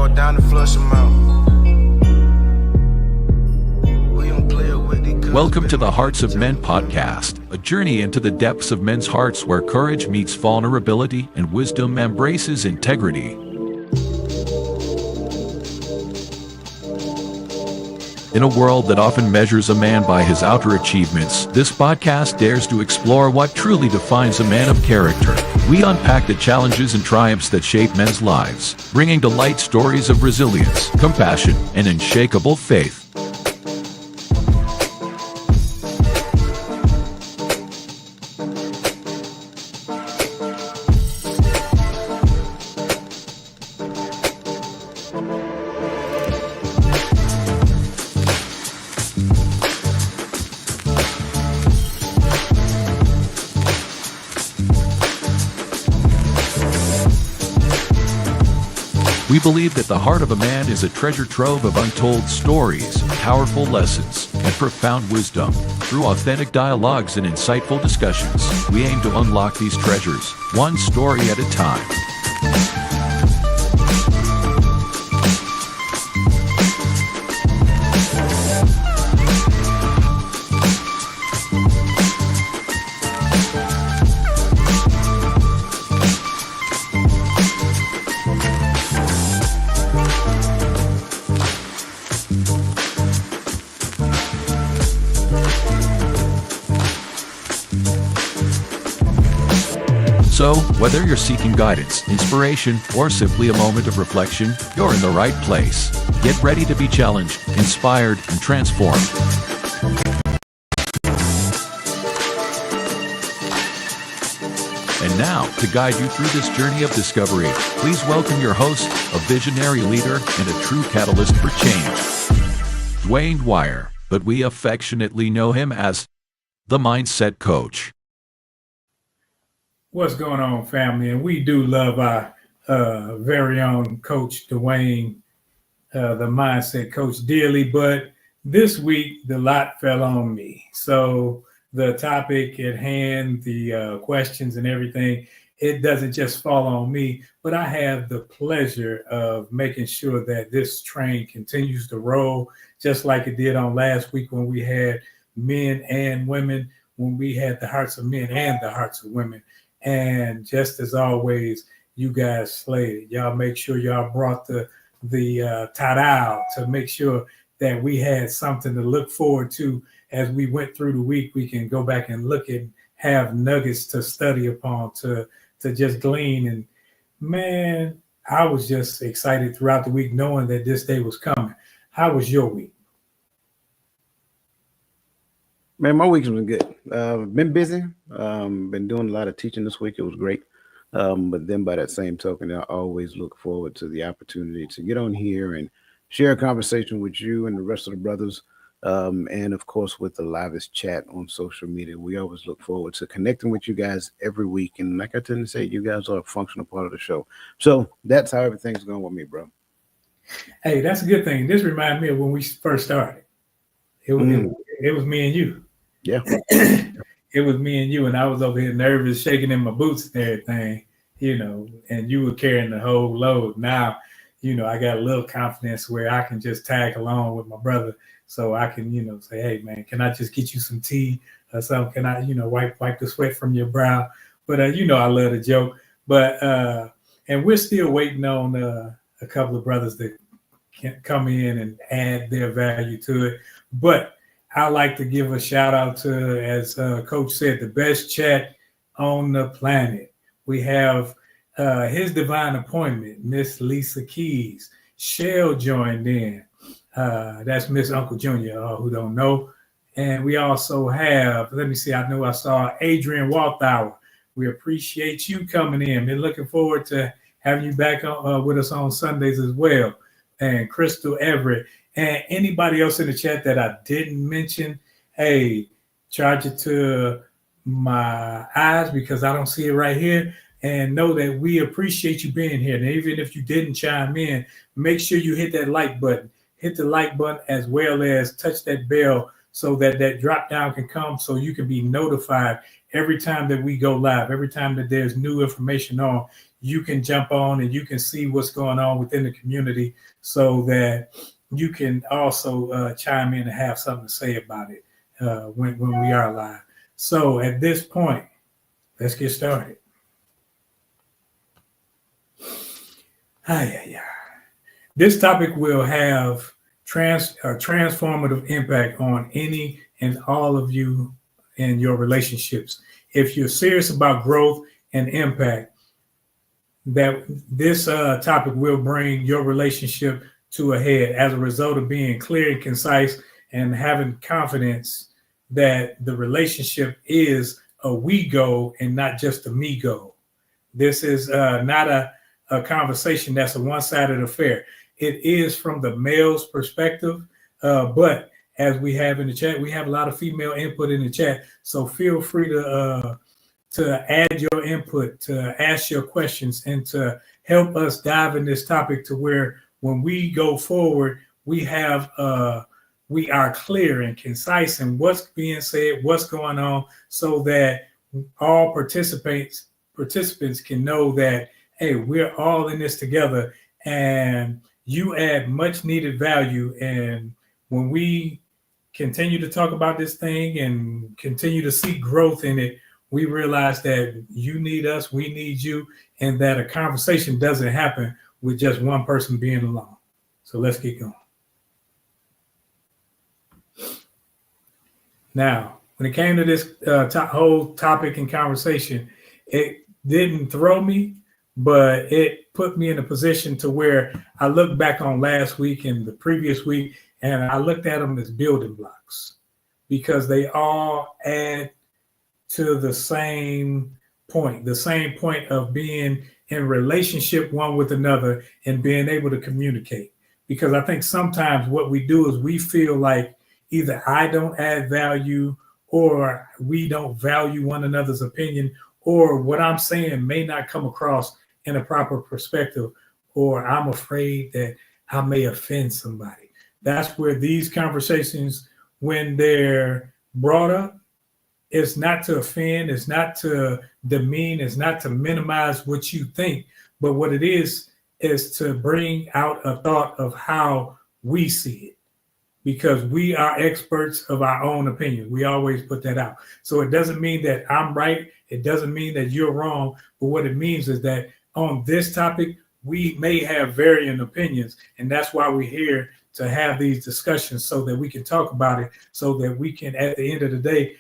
walk down and flush them out. We don't play it with it. Welcome to the Hearts of Men podcast, a journey into the depths of men's hearts where courage meets vulnerability and wisdom embraces integrity. In a world that often measures a man by his outer achievements, this podcast dares to explore what truly defines a man of character. We unpack the challenges and triumphs that shape men's lives, bringing to light stories of resilience, compassion, and unshakable faith. We believe that the heart of a man is a treasure trove of untold stories, powerful lessons, and profound wisdom. Through authentic dialogues and insightful discussions, we aim to unlock these treasures, one story at a time. So, whether you're seeking guidance, inspiration, or simply a moment of reflection, you're in the right place. Get ready to be challenged, inspired, and transformed. And now, to guide you through this journey of discovery, please welcome your host, a visionary leader and a true catalyst for change, Dwayne Dwyer, but we affectionately know him as the Mindset Coach. What's going on, family? And we do love our very own Coach Dwayne, the Mindset Coach, dearly. But this week, the lot fell on me. So the topic at hand, the questions and everything, it doesn't just fall on me, but I have the pleasure of making sure that this train continues to roll, just like it did on last week when we had men and women, when we had the hearts of men and the hearts of women. And just as always, you guys slayed it. Y'all make sure y'all brought the ta-da to make sure that we had something to look forward to as we went through the week. We can go back and look at, have nuggets to study upon, to just glean. And man, I was just excited throughout the week knowing that this day was coming. How was your week? Man, my week's been good. Been busy. Been doing a lot of teaching this week. It was great. But then by that same token, I always look forward to the opportunity to get on here and share a conversation with you and the rest of the brothers. And of course, with the livest chat on social media. We always look forward to connecting with you guys every week. And like I tend to say, you guys are a functional part of the show. So that's how everything's going with me, bro. Hey, that's a good thing. This reminded me of when we first started. It was me and you. Yeah. It was me and you, and I was over here nervous, shaking in my boots and everything, and you were carrying the whole load. Now, I got a little confidence where I can just tag along with my brother, so I can, say, hey, man, can I just get you some tea or something? Can I, wipe the sweat from your brow? But, I love to joke. But, and we're still waiting on a couple of brothers that can come in and add their value to it. But I like to give a shout out to, as Coach said, the best chat on the planet. We have his divine appointment, Miss Lisa Keys. Shell joined in. That's Miss Uncle Junior, who don't know. And we also have, I saw Adrian Walthour. We appreciate you coming in. Been looking forward to having you back with us on Sundays as well. And Crystal Everett. And anybody else in the chat that I didn't mention, hey, charge it to my eyes because I don't see it right here. And know that we appreciate you being here. And even if you didn't chime in, make sure you hit that like button. Hit the like button as well as touch that bell so that that drop down can come so you can be notified every time that we go live, every time that there's new information on, you can jump on and you can see what's going on within the community so that you can also chime in and have something to say about it when we are live. So at this point, let's get started. This topic will have transformative impact on any and all of you in your relationships. If you're serious about growth and impact, that this topic will bring your relationship to a head as a result of being clear and concise and having confidence that the relationship is a we goal and not just a me goal. This is not a conversation that's a one-sided affair. It is from the male's perspective, but as we have in the chat, we have a lot of female input in the chat. So feel free to add your input, to ask your questions, and to help us dive in this topic to where when we go forward, we are clear and concise in what's being said, what's going on, so that all participants can know that, hey, we're all in this together, and you add much needed value. And when we continue to talk about this thing and continue to see growth in it, we realize that you need us, we need you, and that a conversation doesn't happen with just one person being alone. So let's get going. Now, when it came to this whole topic and conversation, it didn't throw me, but it put me in a position to where I looked back on last week and the previous week, and I looked at them as building blocks because they all add to the same point of being in relationship one with another and being able to communicate. Because I think sometimes what we do is we feel like either I don't add value or we don't value one another's opinion, or what I'm saying may not come across in a proper perspective, or I'm afraid that I may offend somebody. That's where these conversations, when they're brought up, it's not to offend, it's not to demean, it's not to minimize what you think, but what it is to bring out a thought of how we see it, because we are experts of our own opinion. We always put that out. So it doesn't mean that I'm right. It doesn't mean that you're wrong. But what it means is that on this topic, we may have varying opinions. And that's why we're here to have these discussions so that we can talk about it, so that we can, at the end of the day,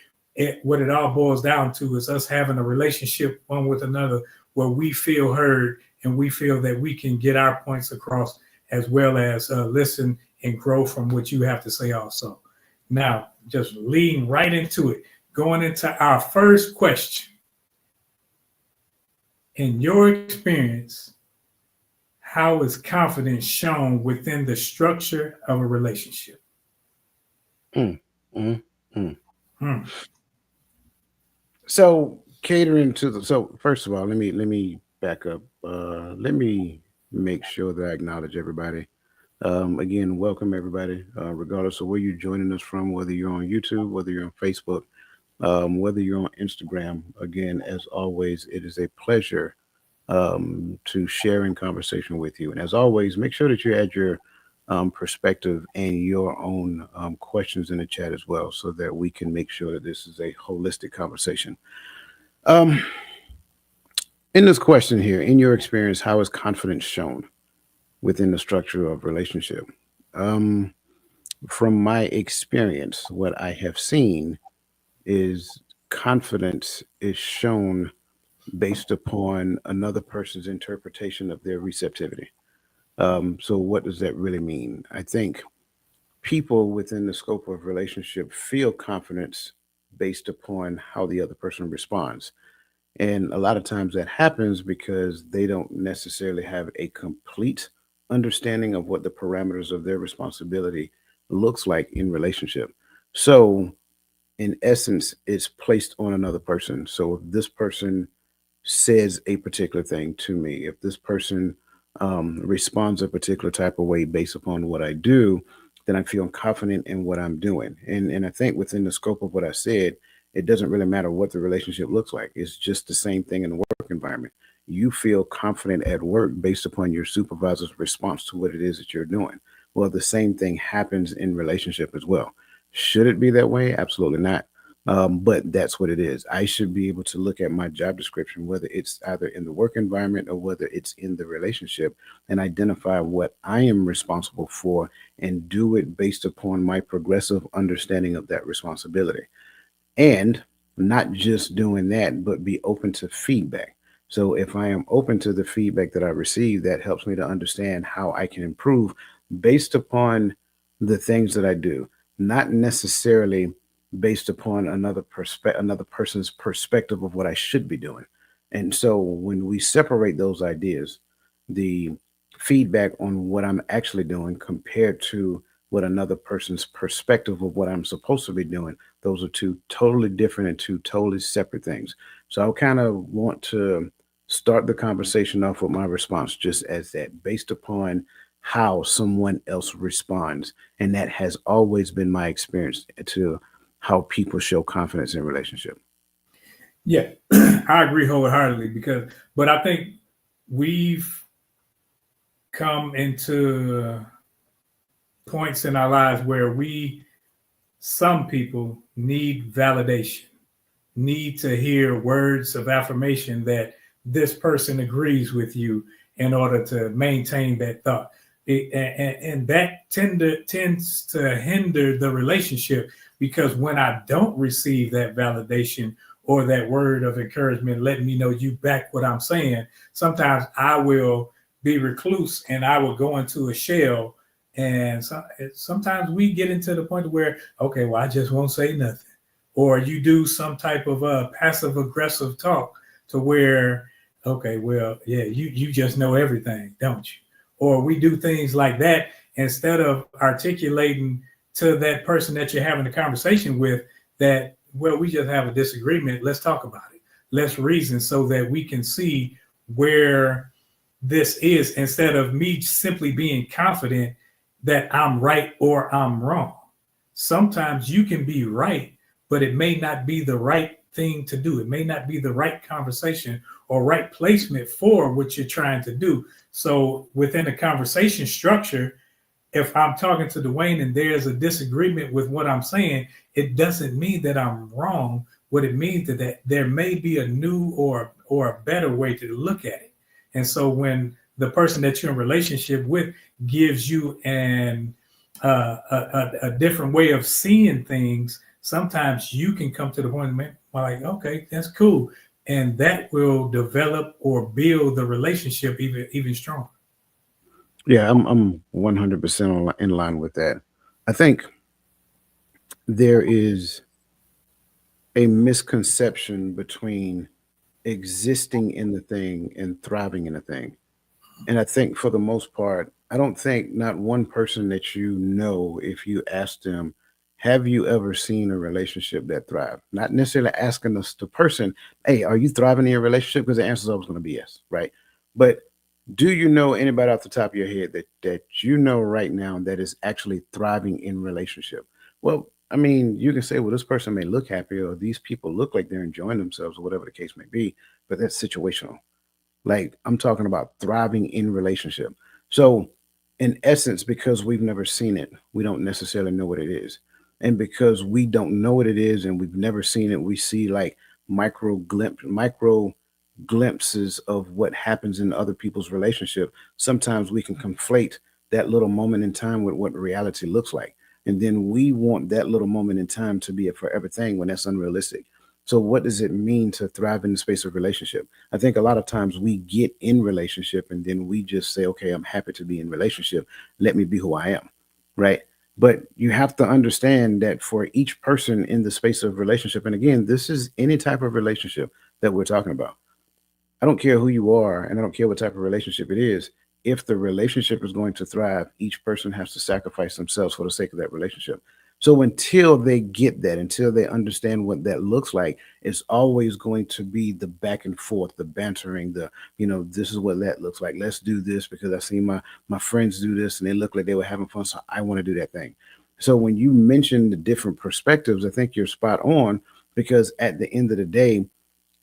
what it all boils down to is us having a relationship one with another where we feel heard and we feel that we can get our points across, as well as listen and grow from what you have to say also. Now, just leading right into it, going into our first question. In your experience, how is confidence shown within the structure of a relationship? So catering to so first of all, let me back up. Let me make sure that I acknowledge everybody. Again, welcome everybody, regardless of where you're joining us from, whether you're on YouTube, whether you're on Facebook, whether you're on Instagram. Again, as always, it is a pleasure to share in conversation with you. And as always, make sure that you add your perspective and your own questions in the chat as well, so that we can make sure that this is a holistic conversation. In this question here, in your experience, how is confidence shown within the structure of relationship? From my experience, what I have seen is confidence is shown based upon another person's interpretation of their receptivity. So what does that really mean? I think people within the scope of relationship feel confidence based upon how the other person responds. And a lot of times that happens because they don't necessarily have a complete understanding of what the parameters of their responsibility looks like in relationship. So in essence, it's placed on another person. So if this person says a particular thing to me, if this person responds a particular type of way based upon what I do, then I feel confident in what I'm doing. And I think within the scope of what I said, it doesn't really matter what the relationship looks like. It's just the same thing in the work environment. You feel confident at work based upon your supervisor's response to what it is that you're doing. Well, the same thing happens in relationship as well. Should it be that way? Absolutely not. But that's what it is. I should be able to look at my job description, whether it's either in the work environment or whether it's in the relationship, and identify what I am responsible for and do it based upon my progressive understanding of that responsibility. And not just doing that, but be open to feedback. So if I am open to the feedback that I receive, that helps me to understand how I can improve based upon the things that I do, not necessarily based upon another person's perspective of what I should be doing. And so when we separate those ideas, the feedback on what I'm actually doing compared to what another person's perspective of what I'm supposed to be doing, those are two totally different and two totally separate things. So I kind of want to start the conversation off with my response just as that, based upon how someone else responds. And that has always been my experience to how people show confidence in relationship. Yeah, I agree wholeheartedly but I think we've come into points in our lives where some people need validation, need to hear words of affirmation that this person agrees with you in order to maintain that thought. And that tends to hinder the relationship, because when I don't receive that validation or that word of encouragement, letting me know you back what I'm saying, sometimes I will be recluse and I will go into a shell. And sometimes we get into the point where, okay, well, I just won't say nothing. Or you do some type of passive aggressive talk to where, okay, well, yeah, you just know everything, don't you? Or we do things like that instead of articulating to that person that you're having a conversation with that, well, we just have a disagreement. Let's talk about it. Let's reason so that we can see where this is, instead of me simply being confident that I'm right or I'm wrong. Sometimes you can be right, but it may not be the right thing to do. It may not be the right conversation or right placement for what you're trying to do. So within a conversation structure, if I'm talking to Dwayne and there's a disagreement with what I'm saying, it doesn't mean that I'm wrong. What it means is that there may be a new or a better way to look at it. And so when the person that you're in relationship with gives you a different way of seeing things, sometimes you can come to the point where, like, okay, that's cool, and that will develop or build the relationship even stronger. Yeah, I'm 100% in line with that. I think there is a misconception between existing in the thing and thriving in a thing. And I think for the most part, I don't think not one person that you know, if you ask them, have you ever seen a relationship that thrived? Not necessarily asking us the person, hey, are you thriving in your relationship? Because the answer is always going to be yes, right? But do you know anybody off the top of your head that you know right now that is actually thriving in relationship? Well, I mean, you can say, well, this person may look happy, or these people look like they're enjoying themselves, or whatever the case may be, but that's situational. Like, I'm talking about thriving in relationship. So, in essence, because we've never seen it, we don't necessarily know what it is. And because we don't know what it is and we've never seen it, we see like micro glimpses of what happens in other people's relationship. Sometimes we can conflate that little moment in time with what reality looks like. And then we want that little moment in time to be a forever thing when that's unrealistic. So what does it mean to thrive in the space of relationship? I think a lot of times we get in relationship and then we just say, okay, I'm happy to be in relationship. Let me be who I am. Right. But you have to understand that for each person in the space of relationship, and again, this is any type of relationship that we're talking about. I don't care who you are, and I don't care what type of relationship it is. If the relationship is going to thrive, each person has to sacrifice themselves for the sake of that relationship. So until they get that, until they understand what that looks like, it's always going to be the back and forth, the bantering, this is what that looks like. Let's do this because I see my friends do this and they look like they were having fun, so I want to do that thing. So when you mention the different perspectives, I think you're spot on because at the end of the day,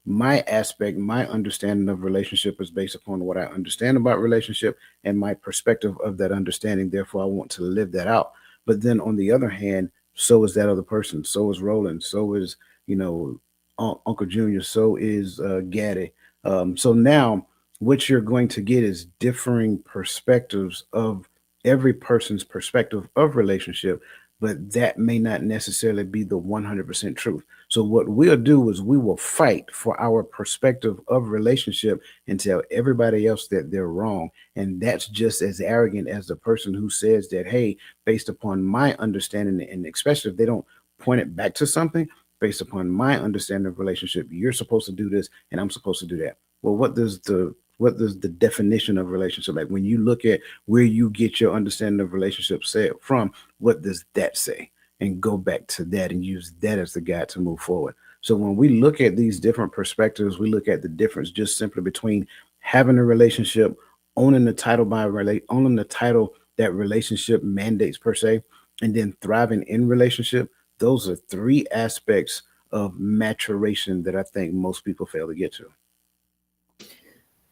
my aspect, my understanding of relationship is based upon what I understand about relationship and my perspective of that understanding. Therefore, I want to live that out. But then on the other hand, so is that other person. So is Roland. So is, you know, Uncle Junior. So is Gaddy. So now what you're going to get is differing perspectives of every person's perspective of relationship, but that may not necessarily be the 100% truth. So what we'll do is we will fight for our perspective of relationship and tell everybody else that they're wrong. And that's just as arrogant as the person who says that, hey, based upon my understanding, and especially if they don't point it back to something, based upon my understanding of relationship, you're supposed to do this and I'm supposed to do that. Well, what does the definition of relationship, like when you look at where you get your understanding of relationship say from, what does that say? And go back to that and use that as the guide to move forward. So when we look at these different perspectives, we look at the difference just simply between having a relationship, owning the title owning the title that relationship mandates per se, and then thriving in relationship. Those are three aspects of maturation that I think most people fail to get to.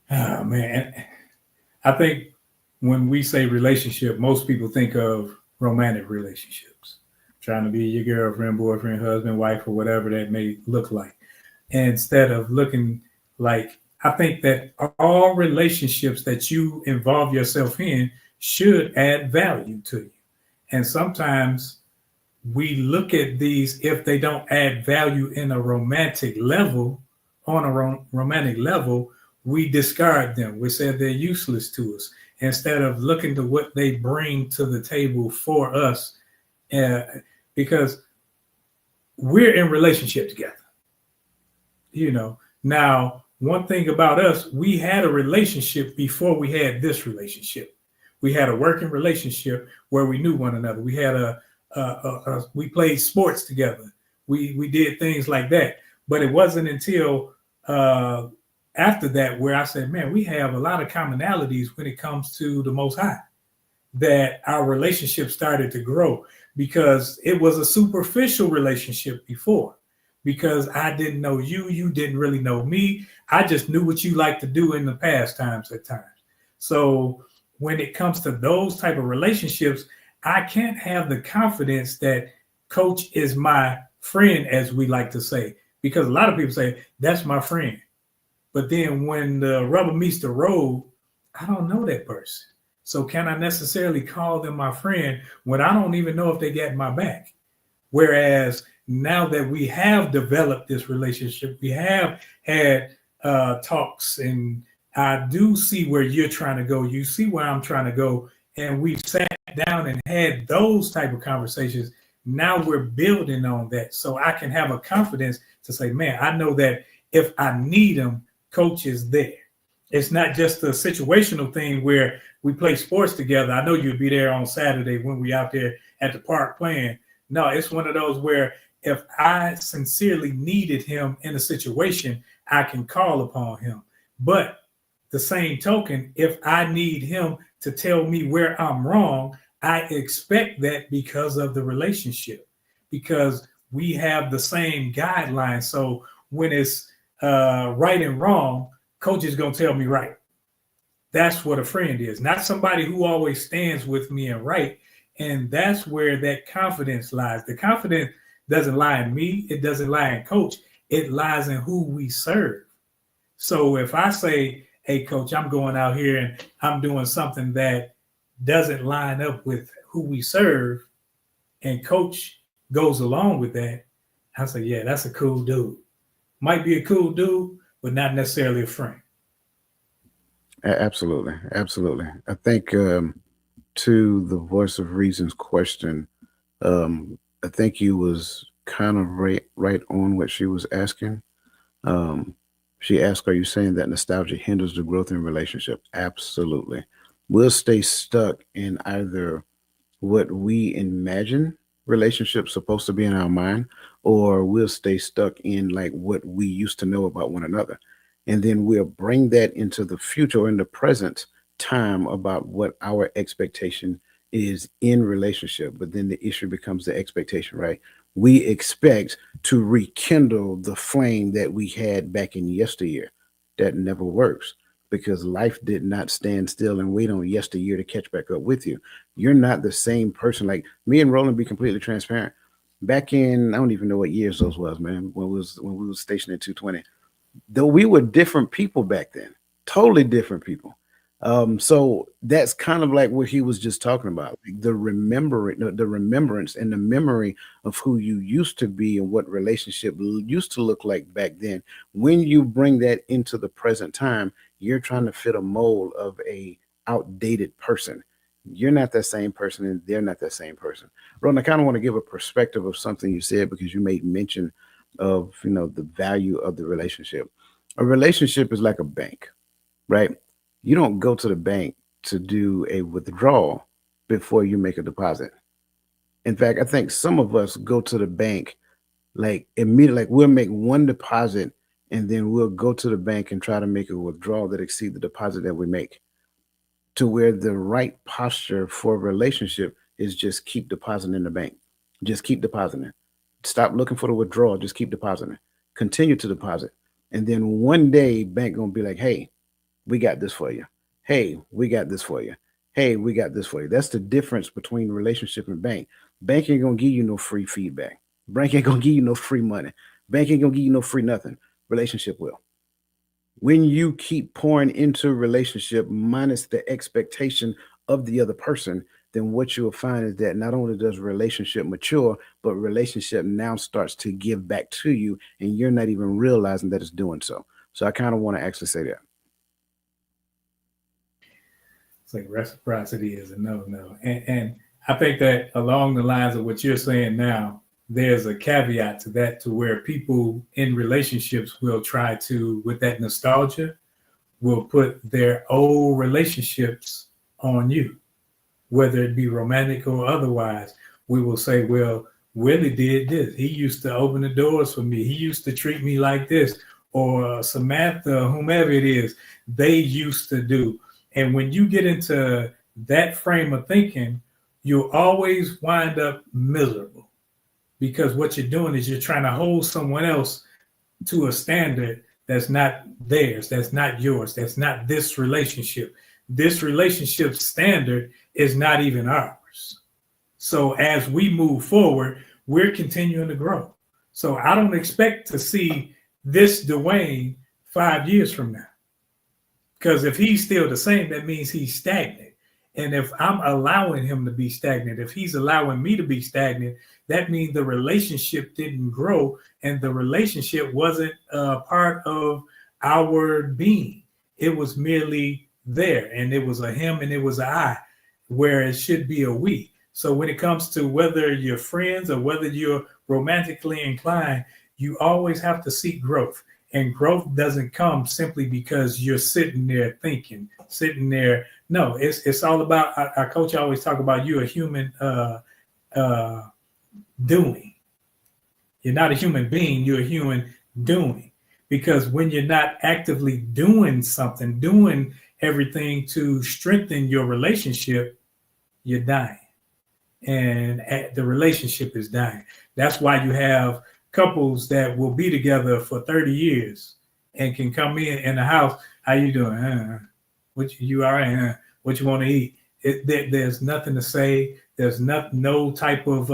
Oh man, I think when we say relationship, most people think of romantic relationships, trying to be your girlfriend, boyfriend, husband, wife, or whatever that may look like. Instead of looking like, I think that all relationships that you involve yourself in should add value to you. And sometimes we look at these, if they don't add value in a romantic level, on a romantic level, we discard them. We say they're useless to us instead of looking to what they bring to the table for us. Uh, because we're in relationship together. Now, one thing about us, we had a relationship before we had this relationship. We had a working relationship where we knew one another. We had we played sports together. We did things like that. But it wasn't until uh, after that where I said, man, we have a lot of commonalities when it comes to the Most High, that our relationship started to grow, because it was a superficial relationship before, because I didn't know you, you didn't really know me. I just knew what you like to do in the past times at times. So when it comes to those type of relationships, I can't have the confidence that coach is my friend, as we like to say, because a lot of people say that's my friend. But then when the rubber meets the road, I don't know that person. So can I necessarily call them my friend when I don't even know if they got my back? Whereas now that we have developed this relationship, we have had talks, and I do see where you're trying to go. You see where I'm trying to go. And we've sat down and had those type of conversations. Now we're building on that. So I can have a confidence to say, man, I know that if I need them, coach is there. It's not just a situational thing where we play sports together. I know you'd be there on Saturday when we out there at the park playing. No, it's one of those where if I sincerely needed him in a situation, I can call upon him. But the same token, if I need him to tell me where I'm wrong, I expect that because of the relationship, because we have the same guidelines. So when it's right and wrong, coach is going to tell me right. That's what a friend is, not somebody who always stands with me and right. And that's where that confidence lies. The confidence doesn't lie in me. It doesn't lie in coach. It lies in who we serve. So if I say, hey, coach, I'm going out here and I'm doing something that doesn't line up with who we serve, and coach goes along with that, I say, yeah, that's a cool dude. Might be a cool dude, but not necessarily a friend. Absolutely, absolutely. I think to the voice of reason's question, I think you was kind of right on what she was asking. Um, she asked, "Are you saying that nostalgia hinders the growth in relationship?" Absolutely. We'll stay stuck in either what we imagine relationships supposed to be in our mind, or we'll stay stuck in like what we used to know about one another. And then we'll bring that into the future or in the present time about what our expectation is in relationship. But then the issue becomes the expectation, right? we expect to rekindle the flame that we had back in yesteryear. That never works because life did not stand still and wait on yesteryear to catch back up with you. You're not the same person. Like me and Roland, be completely transparent. Back in, I don't even know what years those was, man. When we was stationed at 220, though we were different people back then, totally different people. So that's kind of like what he was just talking about, like the remembrance and the memory of who you used to be and what used to look like back then. When you bring that into the present time, you're trying to fit a mold of a outdated person. You're not that same person, and they're not that same person. Ron, I kind of want to give a perspective of something you said because you made mention of the value of the relationship. A relationship is like a bank, right? You don't go to the bank to do a withdrawal before you make a deposit. In fact, I think some of us go to the bank like immediately, like we'll make one deposit and then we'll go to the bank and try to make a withdrawal that exceed the deposit that we make, to where the right posture for a relationship is just keep depositing in the bank. Just keep depositing. Stop looking for the withdrawal. Just keep depositing. Continue to deposit. And then one day bank gonna be like, hey, we got this for you. Hey, we got this for you. Hey, we got this for you. That's the difference between relationship and bank. Bank ain't gonna give you no free feedback. Bank ain't gonna give you no free money. Bank ain't gonna give you no free nothing. Relationship will. When you keep pouring into a relationship minus the expectation of the other person, then what you'll find is that not only does relationship mature, but relationship now starts to give back to you, and you're not even realizing that it's doing so. So I kind of want to actually say that. It's like reciprocity is a no. And I think that along the lines of what you're saying now, there's a caveat to that, to where people in relationships will try to, with that nostalgia, will put their old relationships on you, whether it be romantic or otherwise. We will say, well, Willie did this. He used to open the doors for me. He used to treat me like this. Or Samantha, whomever it is, they used to do. And when you get into that frame of thinking, you'll always wind up miserable, because what you're doing is you're trying to hold someone else to a standard that's not theirs, that's not yours, that's not this relationship. This relationship standard is not even ours. So as we move forward, we're continuing to grow. So I don't expect to see this Dwayne 5 years from now, because if he's still the same, that means he's stagnant. And if I'm allowing him to be stagnant, if he's allowing me to be stagnant, that means the relationship didn't grow and the relationship wasn't part of our being. It was merely there, and it was a him and it was a I, where it should be a we. So when it comes to whether you're friends or whether you're romantically inclined, you always have to seek growth. And growth doesn't come simply because you're sitting there thinking, sitting there. No, it's all about, our coach always talk about, you're a human doing. You're not a human being, you're a human doing. Because when you're not actively doing something, doing everything to strengthen your relationship, you're dying. And the relationship is dying. That's why you have couples that will be together for 30 years and can come in the house. How you doing? What you all right? What you want to eat? There's nothing to say. There's no type of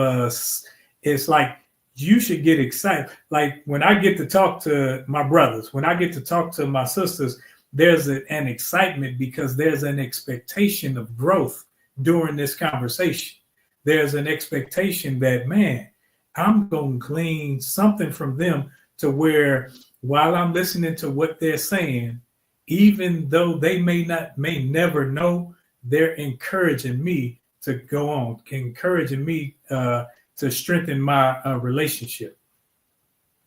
it's like you should get excited. Like when I get to talk to my brothers, when I get to talk to my sisters, there's an excitement because there's an expectation of growth during this conversation. There's an expectation that, man, I'm going to glean something from them, to where while I'm listening to what they're saying, even though they may never know, they're encouraging me to go on, encouraging me to strengthen my relationship.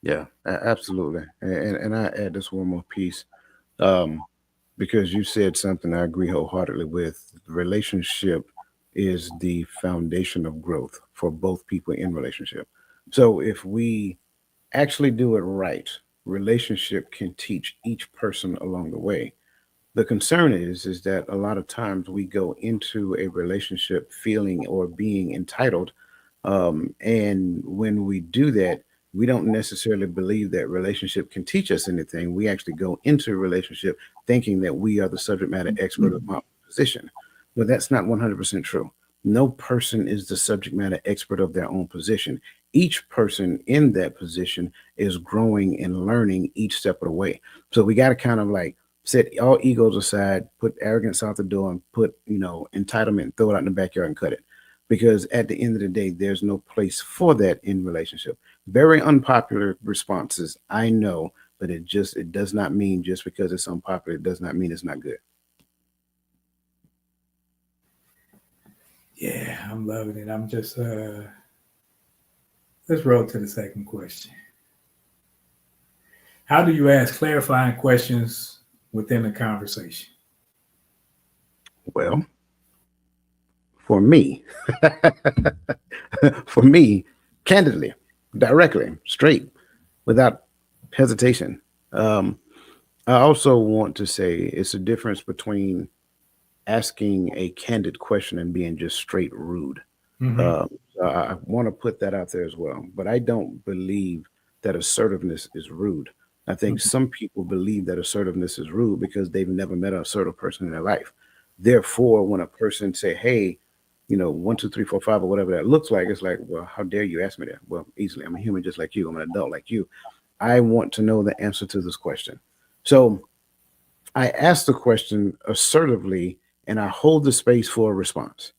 Yeah, absolutely. And I add this one more piece, because you said something I agree wholeheartedly with. Relationship is the foundation of growth for both people in relationship. So if we actually do it right, relationship can teach each person along the way. The concern is that a lot of times we go into a relationship feeling or being entitled, And when we do that, we don't necessarily believe that relationship can teach us anything. We actually go into a relationship thinking that we are the subject matter expert of our position. But that's not 100% true. No person is the subject matter expert of their own position. Each person in that position is growing and learning each step of the way. So we got to kind of like set all egos aside, put arrogance out the door, and put, entitlement, throw it out in the backyard and cut it. Because at the end of the day, there's no place for that in relationship. Very unpopular responses, I know, but it does not mean just because it's unpopular, it does not mean it's not good. Yeah, I'm loving it. I'm just let's roll to the second question. How do you ask clarifying questions within a conversation? Well, for me, for me, candidly, directly, straight, without hesitation. I also want to say it's a difference between asking a candid question and being just straight rude. Mm-hmm. I want to put that out there as well. But I don't believe that assertiveness is rude. I think Mm-hmm. some people believe that assertiveness is rude because they've never met an assertive person in their life. Therefore, when a person say, "Hey, 1, 2, 3, 4, 5," or whatever that looks like, it's like, well, how dare you ask me that? Well, easily. I'm a human just like you. I'm an adult like you. I want to know the answer to this question. So I ask the question assertively and I hold the space for a response.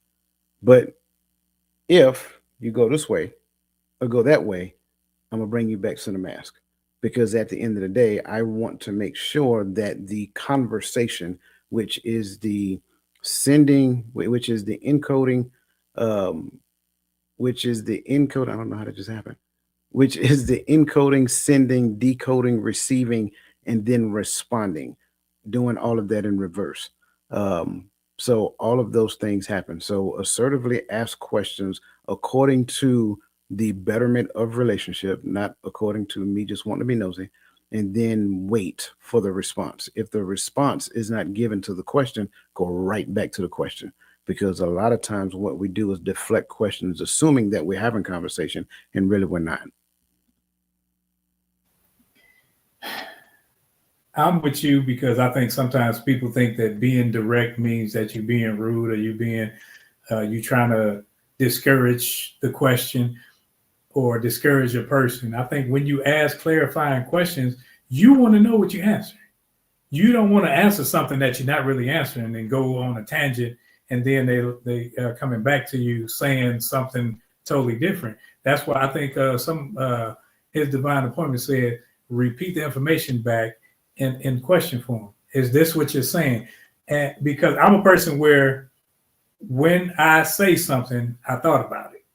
But if you go this way or go that way, I'm gonna bring you back to the mask because at the end of the day, I want to make sure that the conversation, which is the sending, which is the encoding, um, which is the encode. I don't know how that just happened. Which is the encoding, sending, decoding, receiving, and then responding, doing all of that in reverse. Um, so all of those things happen. So assertively ask questions according to the betterment of relationship, not according to me just wanting to be nosy, and then wait for the response. If the response is not given to the question, go right back to the question. Because a lot of times what we do is deflect questions, assuming that we're having conversation, and really we're not. I'm with you because I think sometimes people think that being direct means that you're being rude or you trying to discourage the question or discourage a person. I think when you ask clarifying questions, you want to know what you answer. You don't want to answer something that you're not really answering and go on a tangent, and then they coming back to you saying something totally different. That's why I think some his divine appointment said repeat the information back in question form. Is this what you're saying? And because I'm a person where when I say something, I thought about it.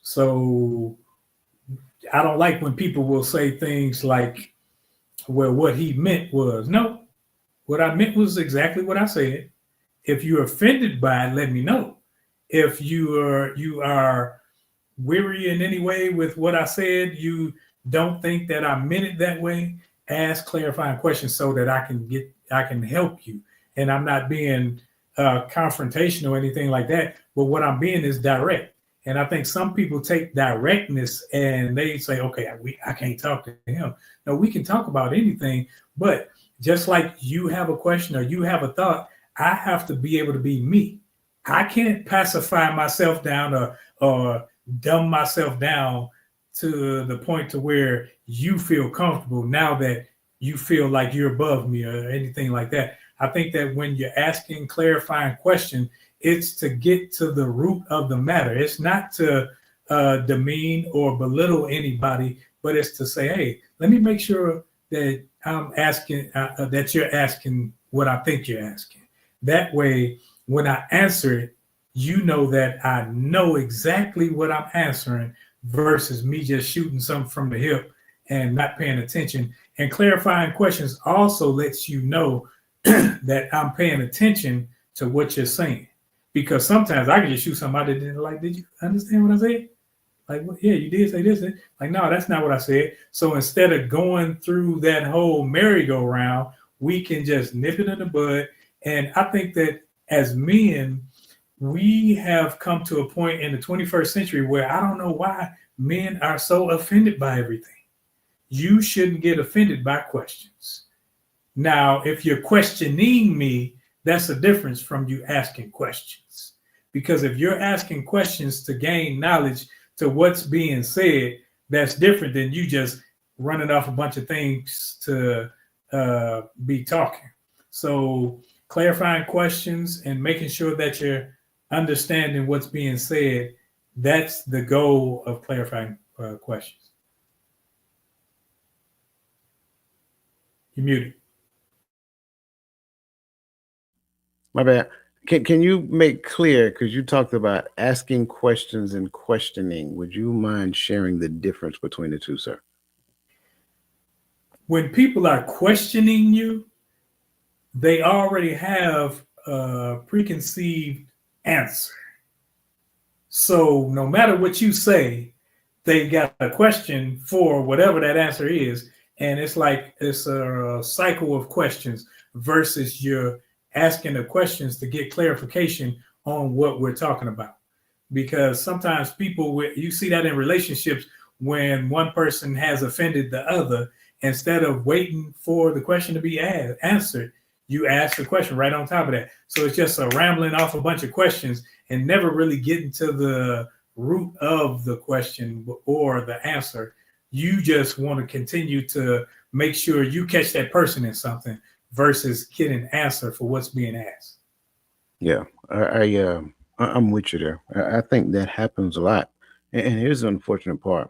So I don't like when people will say things like, well, what he meant was, no, what I meant was exactly what I said. If you're offended by it, let me know. If you are weary in any way with what I said, you don't think that I meant it that way, ask clarifying questions so that I can help you. And I'm not being confrontational or anything like that. But what I'm being is direct. And I think some people take directness and they say, okay, I can't talk to him. No, we can talk about anything, but just like you have a question or you have a thought, I have to be able to be me. I can't pacify myself down or dumb myself down to the point to where you feel comfortable now that you feel like you're above me or anything like that. I think that when you're asking clarifying question, it's to get to the root of the matter. It's not to demean or belittle anybody, but it's to say, hey, let me make sure that I'm asking that you're asking what I think you're asking. That way, when I answer it, you know that I know exactly what I'm answering versus me just shooting something from the hip and not paying attention. And clarifying questions also lets you know that I'm paying attention to what you're saying. Because sometimes I can just shoot somebody that didn't like, did you understand what I said? Like, well, yeah, you did say this. Like, no, that's not what I said. So instead of going through that whole merry-go-round, we can just nip it in the bud. And I think that as men, we have come to a point in the 21st century where I don't know why men are so offended by everything. You shouldn't get offended by questions. Now, if you're questioning me, that's a difference from you asking questions. Because if you're asking questions to gain knowledge to what's being said, that's different than you just running off a bunch of things to be talking. So, clarifying questions and making sure that you're understanding what's being said, that's the goal of clarifying questions. You're muted. My bad. Can you make clear, because you talked about asking questions and questioning? Would you mind sharing the difference between the two, sir? When people are questioning you, they already have a preconceived answer. So no matter what you say, they got a question for whatever that answer is. And it's like it's a cycle of questions versus you're asking the questions to get clarification on what we're talking about. Because sometimes people, you see that in relationships when one person has offended the other, instead of waiting for the question to be answered, you ask the question right on top of that. So it's just a rambling off a bunch of questions and never really getting to the root of the question or the answer. You just want to continue to make sure you catch that person in something versus get an answer for what's being asked. Yeah, I'm with you there. I think that happens a lot, and here's the unfortunate part: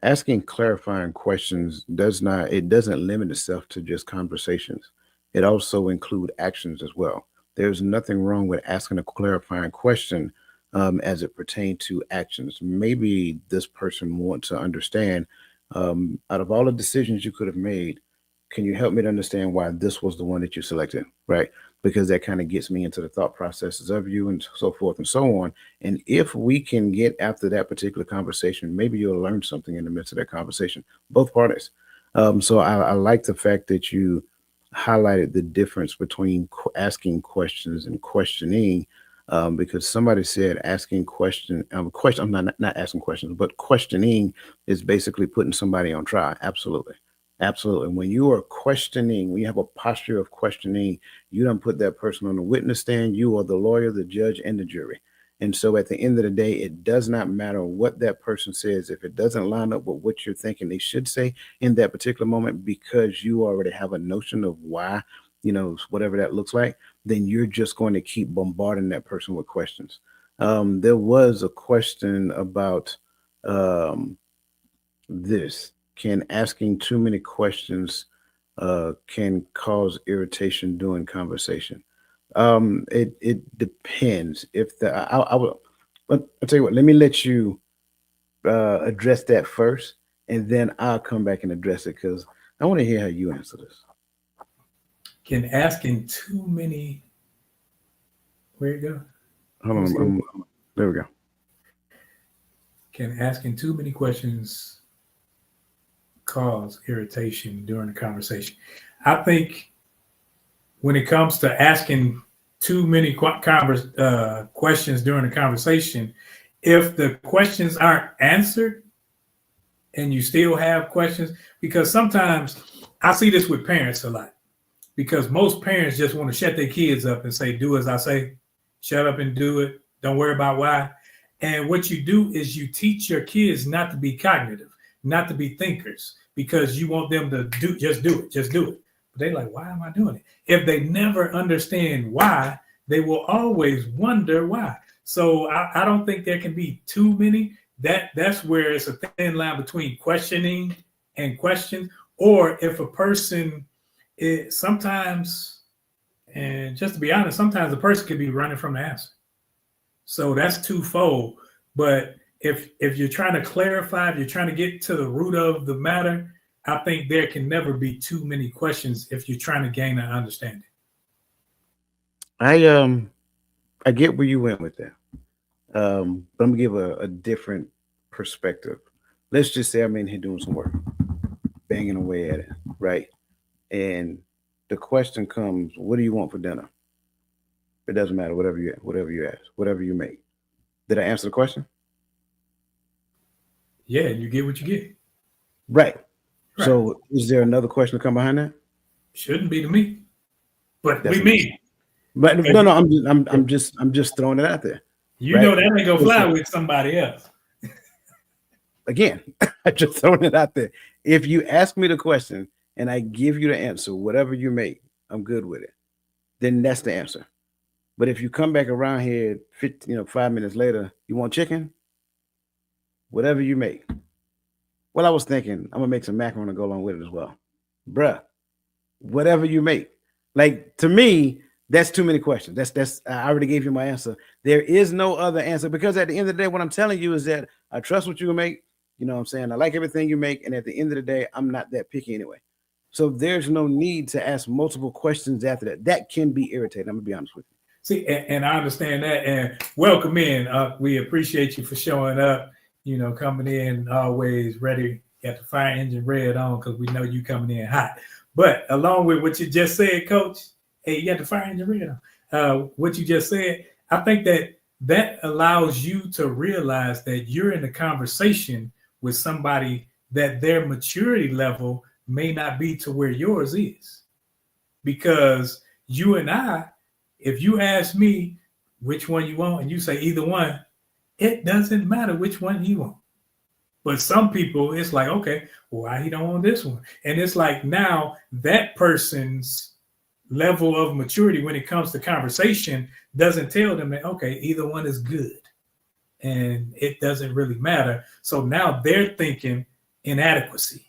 asking clarifying questions doesn't limit itself to just conversations. It also include actions as well. There's nothing wrong with asking a clarifying question as it pertains to actions. Maybe this person wants to understand, out of all the decisions you could have made, can you help me to understand why this was the one that you selected, right? Because that kind of gets me into the thought processes of you and so forth and so on. And if we can get after that particular conversation, maybe you'll learn something in the midst of that conversation, both parties. So I like the fact that you highlighted the difference between asking questions and questioning, because somebody said asking question. I'm not asking questions, but questioning is basically putting somebody on trial. Absolutely. Absolutely. When you are questioning, when you have a posture of questioning, you don't put that person on the witness stand. You are the lawyer, the judge, and the jury. And so at the end of the day, it does not matter what that person says. If it doesn't line up with what you're thinking they should say in that particular moment, because you already have a notion of why, whatever that looks like, then you're just going to keep bombarding that person with questions. There was a question about um, this. Can asking too many questions can cause irritation during conversation? It depends. If the I will, I'll tell you what. Let me let you address that first, and then I'll come back and address it because I want to hear how you answer this. Can asking too many, where you go? Hold on. There we go. Can asking too many questions cause irritation during the conversation? I think when it comes to asking too many questions during the conversation, if the questions aren't answered and you still have questions, because sometimes I see this with parents a lot, because most parents just want to shut their kids up and say, do as I say, shut up and do it. Don't worry about why. And what you do is you teach your kids not to be cognitive, not to be thinkers, because you want them to just do it. But they're like, why am I doing it? If they never understand why, they will always wonder why. So I don't think there can be too many. That's where it's a thin line between questioning and questions. Or if a person sometimes, and just to be honest, sometimes the person could be running from the answer. So that's twofold. But if you're trying to clarify, if you're trying to get to the root of the matter, I think there can never be too many questions if you're trying to gain an understanding. I get where you went with that. But I'm gonna give a different perspective. Let's just say I'm in here doing some work, banging away at it, right? And the question comes, what do you want for dinner? It doesn't matter. Whatever you ask, whatever you make. Did I answer the question? Yeah, you get what you get. Right. Right. So, is there another question to come behind that? Shouldn't be to me, but That's we mean. But no, I'm just throwing it out there. You Right? know that ain't gonna fly with somebody else. Again, I'm just throwing it out there. If you ask me the question and I give you the answer, whatever you make, I'm good with it. Then that's the answer. But if you come back around here, 5 minutes later, you want chicken, whatever you make. Well, I was thinking I'm gonna make some macaroni to go along with it as well, bruh. Whatever you make, like to me, that's too many questions. That's I already gave you my answer. There is no other answer because at the end of the day, what I'm telling you is that I trust what you make. You know what I'm saying? I like everything you make, and at the end of the day, I'm not that picky anyway. So there's no need to ask multiple questions after that. That can be irritating. I'm gonna be honest with you. See, and I understand that, and welcome in. We appreciate you for showing up. You know, coming in always ready, got the fire engine red on because we know you coming in hot. But along with what you just said, Coach, hey, you got the fire engine red on. What you just said, I think that allows you to realize that you're in a conversation with somebody that their maturity level may not be to where yours is. Because you and I, if you ask me which one you want and you say either one, it doesn't matter which one you want. But some people, it's like, okay, why he don't want this one? And it's like now that person's level of maturity when it comes to conversation doesn't tell them that, okay, either one is good. And it doesn't really matter. So now they're thinking inadequacy.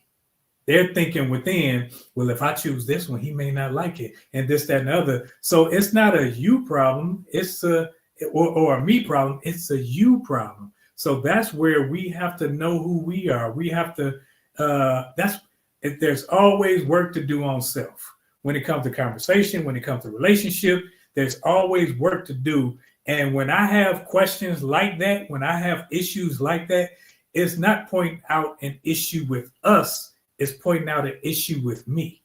They're thinking within, well, if I choose this one, he may not like it, and this, that, and the other. So it's not a you problem, it's or a me problem, it's a you problem. So that's where we have to know who we are. We have to, there's always work to do on self. When it comes to conversation, when it comes to relationship, there's always work to do. And when I have questions like that, when I have issues like that, it's not pointing out an issue with us, it's pointing out an issue with me.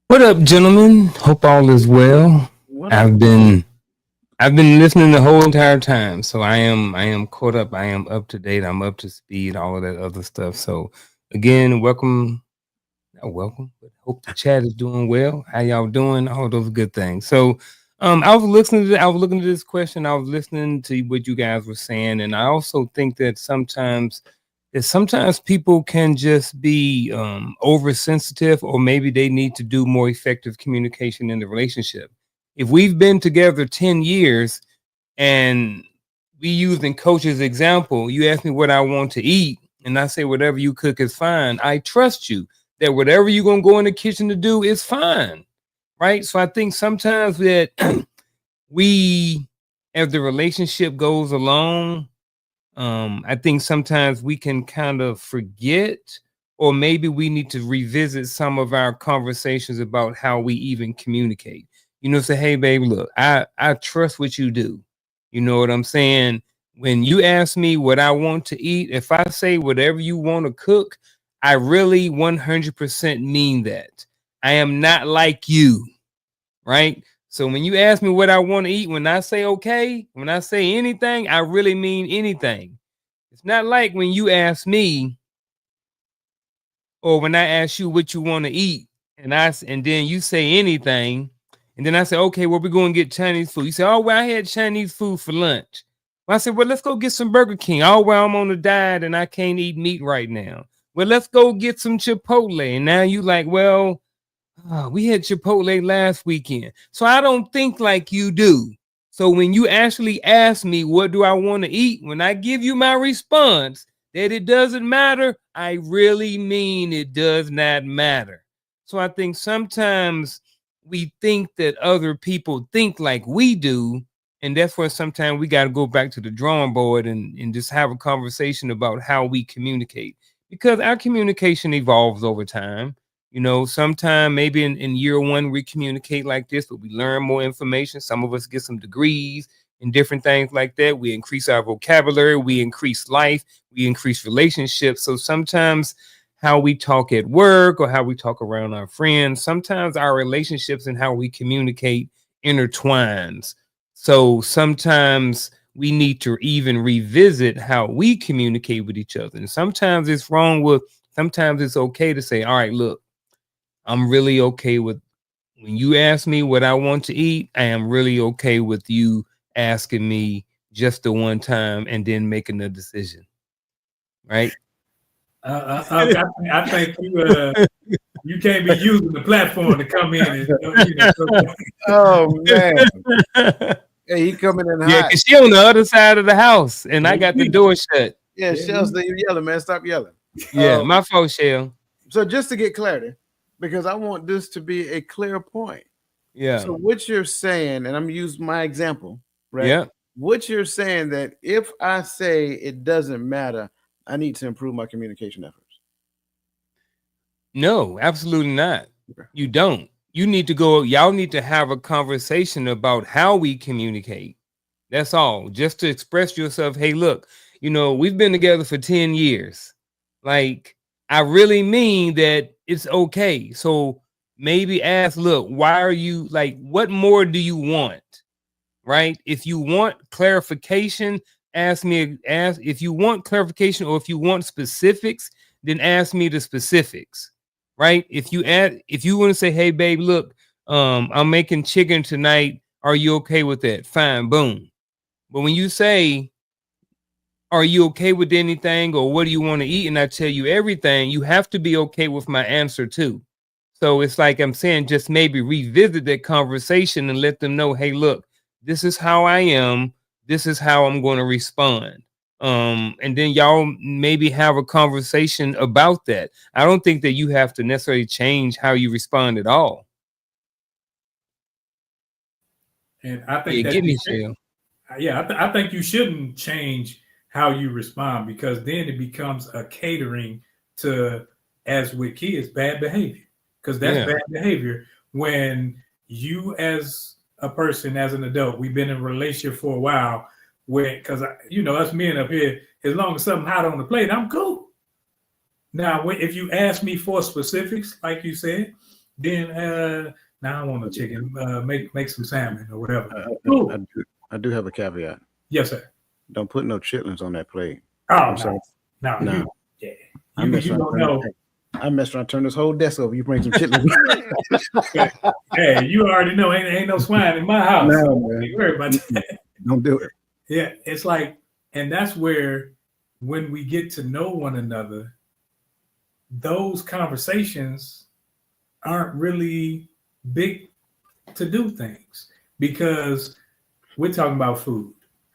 What up, gentlemen? Hope all is well. I've been listening the whole entire time, so I am caught up. I am up to date. I'm up to speed. All of that other stuff. So again, welcome. Not welcome, but hope the chat is doing well. How y'all doing? All those good things. So I was looking at this question. I was listening to what you guys were saying, and I also think that sometimes people can just be oversensitive, or maybe they need to do more effective communication in the relationship. If we've been together 10 years and we using Coach's example, you ask me what I want to eat, and I say whatever you cook is fine. I trust you that whatever you're going to go in the kitchen to do is fine, right? So I think sometimes that we, as the relationship goes along, I think sometimes we can kind of forget, or maybe we need to revisit some of our conversations about how we even communicate. You know, say, hey, baby, look, I trust what you do. You know what I'm saying? When you ask me what I want to eat, if I say whatever you want to cook, I really 100% mean that. I am not like you, right? So when you ask me what I want to eat, when I say okay, when I say anything, I really mean anything. It's not like when you ask me, or when I ask you what you want to eat, and then you say anything, and then I say, okay, well, we're going to get Chinese food. You say, oh, well, I had Chinese food for lunch. Well, I said, well, let's go get some Burger King. Oh, well, I'm on a diet and I can't eat meat right now. Well, let's go get some Chipotle. And now you like, well, we had Chipotle last weekend. So I don't think like you do. So when you actually ask me, what do I want to eat? When I give you my response that it doesn't matter, I really mean it does not matter. So I think sometimes we think that other people think like we do. And that's where sometimes we got to go back to the drawing board and just have a conversation about how we communicate, because our communication evolves over time. You know, sometime maybe in year one, we communicate like this, but we learn more information. Some of us get some degrees and different things like that. We increase our vocabulary, we increase life, we increase relationships. So sometimes how we talk at work or how we talk around our friends. Sometimes our relationships and how we communicate intertwines. So sometimes we need to even revisit how we communicate with each other. And sometimes sometimes it's okay to say, all right, look, I'm really okay with when you ask me what I want to eat, I am really okay with you asking me just the one time and then making the decision. Right? I think you can't be using the platform to come in and Oh man. Hey, he coming in Yeah, hot. because she on the other side of the house and I got the door shut. Yeah, Shell, you yelling, man. Stop yelling. Yeah, my fault, Shell. So just to get clarity, because I want this to be a clear point. Yeah. So what you're saying, and I'm using my example, right? Yeah. What you're saying that if I say it doesn't matter, I need to improve my communication efforts. No, absolutely not. Okay. You don't. You need to go, y'all need to have a conversation about how we communicate. That's all. Just to express yourself. Hey, look, we've been together for 10 years. Like, I really mean that it's okay. So maybe ask, look, why are you like, what more do you want? Right? If you want clarification, ask if you want clarification or if you want specifics, then ask me the specifics. Right? If you want to say, hey, babe, look, I'm making chicken tonight. Are you okay with that? Fine, boom. But when you say, are you okay with anything or what do you want to eat? And I tell you everything, you have to be okay with my answer too. So it's like I'm saying, just maybe revisit that conversation and let them know, hey, look, this is how I am. This is how I'm going to respond. And then y'all maybe have a conversation about that. I don't think that you have to necessarily change how you respond at all. And I think I think you shouldn't change how you respond, because then it becomes a catering to, as with kids, bad behavior. Because that's bad behavior when you, as a person, as an adult, we've been in a relationship for a while, because us men up here, as long as something hot on the plate, I'm cool. Now, if you ask me for specifics, like you said, then now I want a chicken, make some salmon or whatever. I do have a caveat. Yes, sir. Don't put no chitlins on that plate. Oh, no. You don't know. I messed around, turn this whole desk over. You bring some chitlins. Hey, you already know, ain't no swine in my house. No, so man. don't worry about that. Don't do it. Yeah, it's like, and that's where when we get to know one another, those conversations aren't really big to do things, because we're talking about food.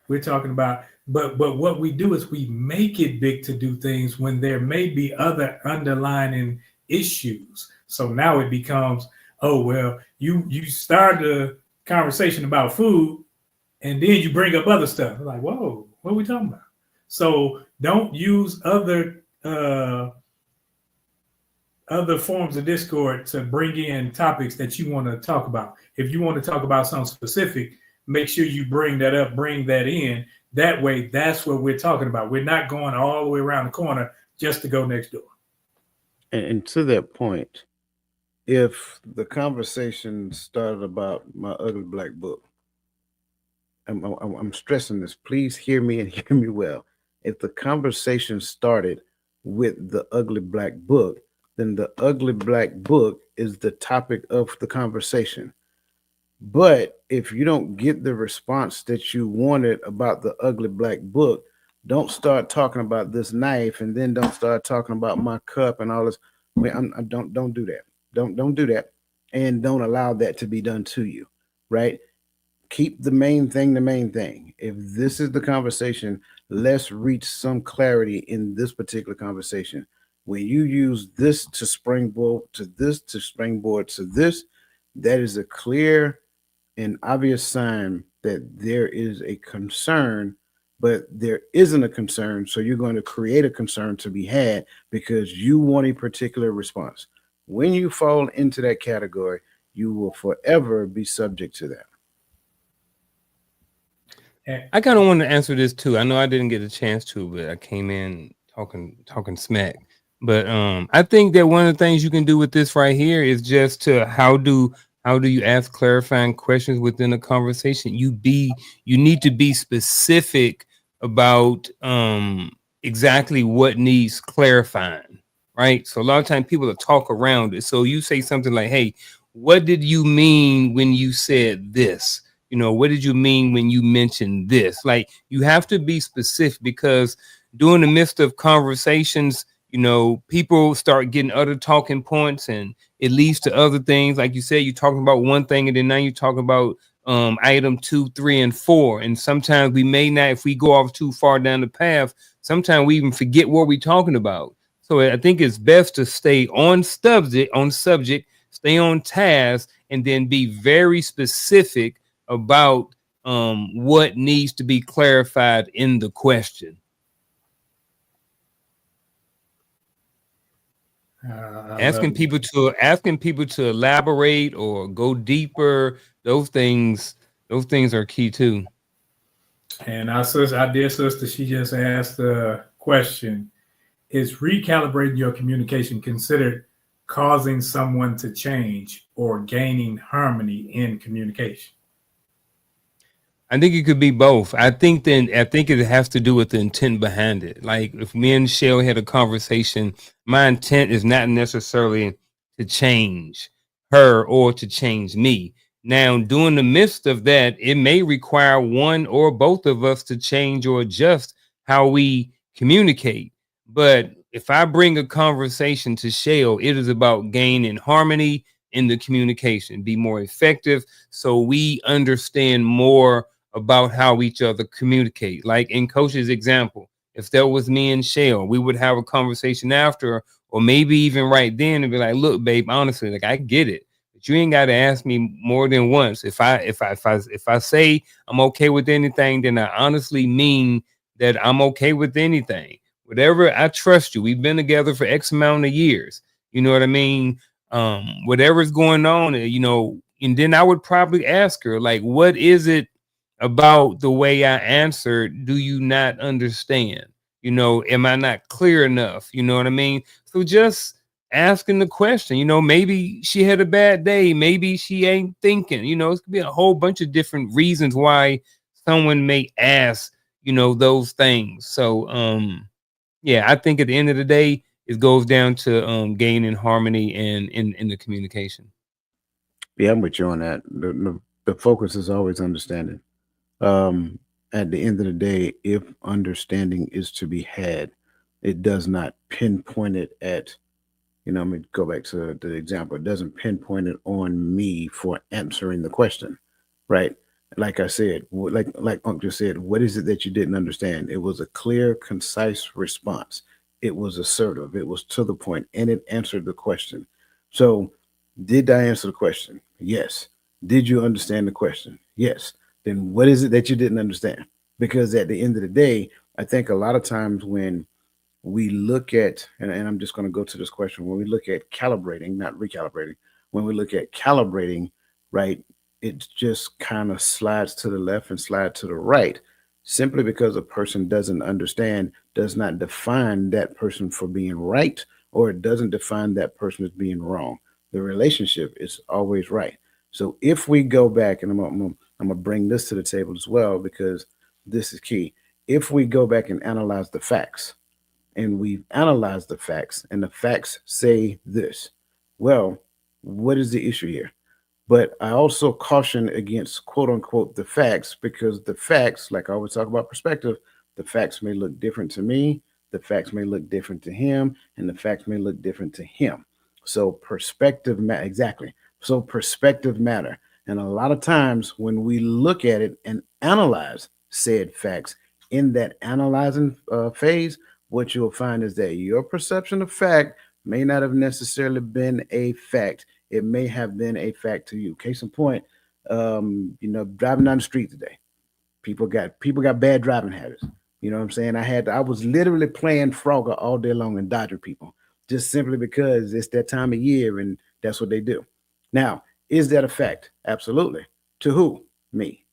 We're talking about, but what we do is we make it big to do things when there may be other underlying issues. So now it becomes, oh, well, you start the conversation about food and then you bring up other stuff. I'm like, whoa, what are we talking about? So don't use other forms of discord to bring in topics that you want to talk about. If you want to talk about something specific, make sure you bring that up, bring that in. That way, that's what we're talking about. We're not going all the way around the corner just to go next door. And to that point, if the conversation started about my ugly black book, I'm stressing this. Please hear me and hear me well. If the conversation started with the ugly black book, then the ugly black book is the topic of the conversation. But if you don't get the response that you wanted about the ugly black book, don't start talking about this knife, and then don't start talking about my cup and all this. Don't do that. Don't do that, and don't allow that to be done to you. Right? Keep the main thing the main thing. If this is the conversation, let's reach some clarity in this particular conversation. When you use this to springboard to this, that is a clear and obvious sign that there is a concern, but there isn't a concern. So you're going to create a concern to be had because you want a particular response. When you fall into that category, you will forever be subject to that. I kind of want to answer this too. I know I didn't get a chance to, but I came in talking smack. But I think that one of the things you can do with this right here is just to how do you ask clarifying questions within a conversation? You need to be specific about exactly what needs clarifying, right? So a lot of times people will talk around it. So you say something like, "Hey, what did you mean when you said this? You know, what did you mean when you mentioned this?" Like you have to be specific because during the midst of conversations, you know, people start getting other talking points and it leads to other things. Like you said, you're talking about one thing and then now you're talking about item 2, 3, and 4. And sometimes we may not, if we go off too far down the path, sometimes we even forget what we're talking about. So I think it's best to stay on subject, stay on task, and then be very specific about what needs to be clarified in the question. I love Asking it. people to elaborate or go deeper, those things are key too. And our dear sister, she just asked the question: is recalibrating your communication considered causing someone to change or gaining harmony in communication? I think it could be both. I think it has to do with the intent behind it. Like if me and Shell had a conversation, my intent is not necessarily to change her or to change me. Now, during the midst of that, it may require one or both of us to change or adjust how we communicate. But if I bring a conversation to Shell, it is about gaining harmony in the communication, be more effective so we understand more about how each other communicate. Like in Coach's example, if that was me and Shell, we would have a conversation after, or maybe even right then, and be like, "Look, babe, honestly, like I get it, but you ain't got to ask me more than once. If I say I'm okay with anything, then I honestly mean that I'm okay with anything. Whatever, I trust you. We've been together for X amount of years. You know what I mean? Whatever's going on, you know." And then I would probably ask her, like, what is it about the way I answered, do you not understand? You know, am I not clear enough? You know what I mean? So just asking the question, you know, maybe she had a bad day, maybe she ain't thinking, you know, it could be a whole bunch of different reasons why someone may ask, you know, those things. So yeah, I think at the end of the day, it goes down to gaining harmony and in the communication. Yeah, I'm with you on that. The focus is always understanding. Um, at the end of the day, if understanding is to be had, it does not pinpoint it at, let me go back to the example. It doesn't pinpoint it on me for answering the question, right? Like I said, like Unc just said, what is it that you didn't understand? It was a clear, concise response. It was assertive. It was to the point, and it answered the question. So, did I answer the question? Yes. Did you understand the question? Yes. Then what is it that you didn't understand? Because at the end of the day, I think a lot of times when we look at, and I'm just going to go to this question, when we look at calibrating, not recalibrating, when we look at calibrating, right, it just kind of slides to the left and slide to the right. Simply because a person doesn't understand does not define that person for being right, or it doesn't define that person as being wrong. The relationship is always right. So if we go back, and I'm gonna bring this to the table as well because this is key. If we go back and analyze the facts, and we've analyzed the facts, and the facts say this. Well, what is the issue here? But I also caution against quote unquote the facts because the facts, like I always talk about perspective, the facts may look different to me, the facts may look different to him, and the facts may look different to him. So exactly. So perspective matter. And a lot of times when we look at it and analyze said facts in that analyzing phase, what you'll find is that your perception of fact may not have necessarily been a fact. It may have been a fact to you. Case in point, driving down the street today, people got bad driving habits. You know what I'm saying? I was literally playing Frogger all day long and dodging people, just simply because it's that time of year and that's what they do. Now, is that a fact? Absolutely. To who? Me.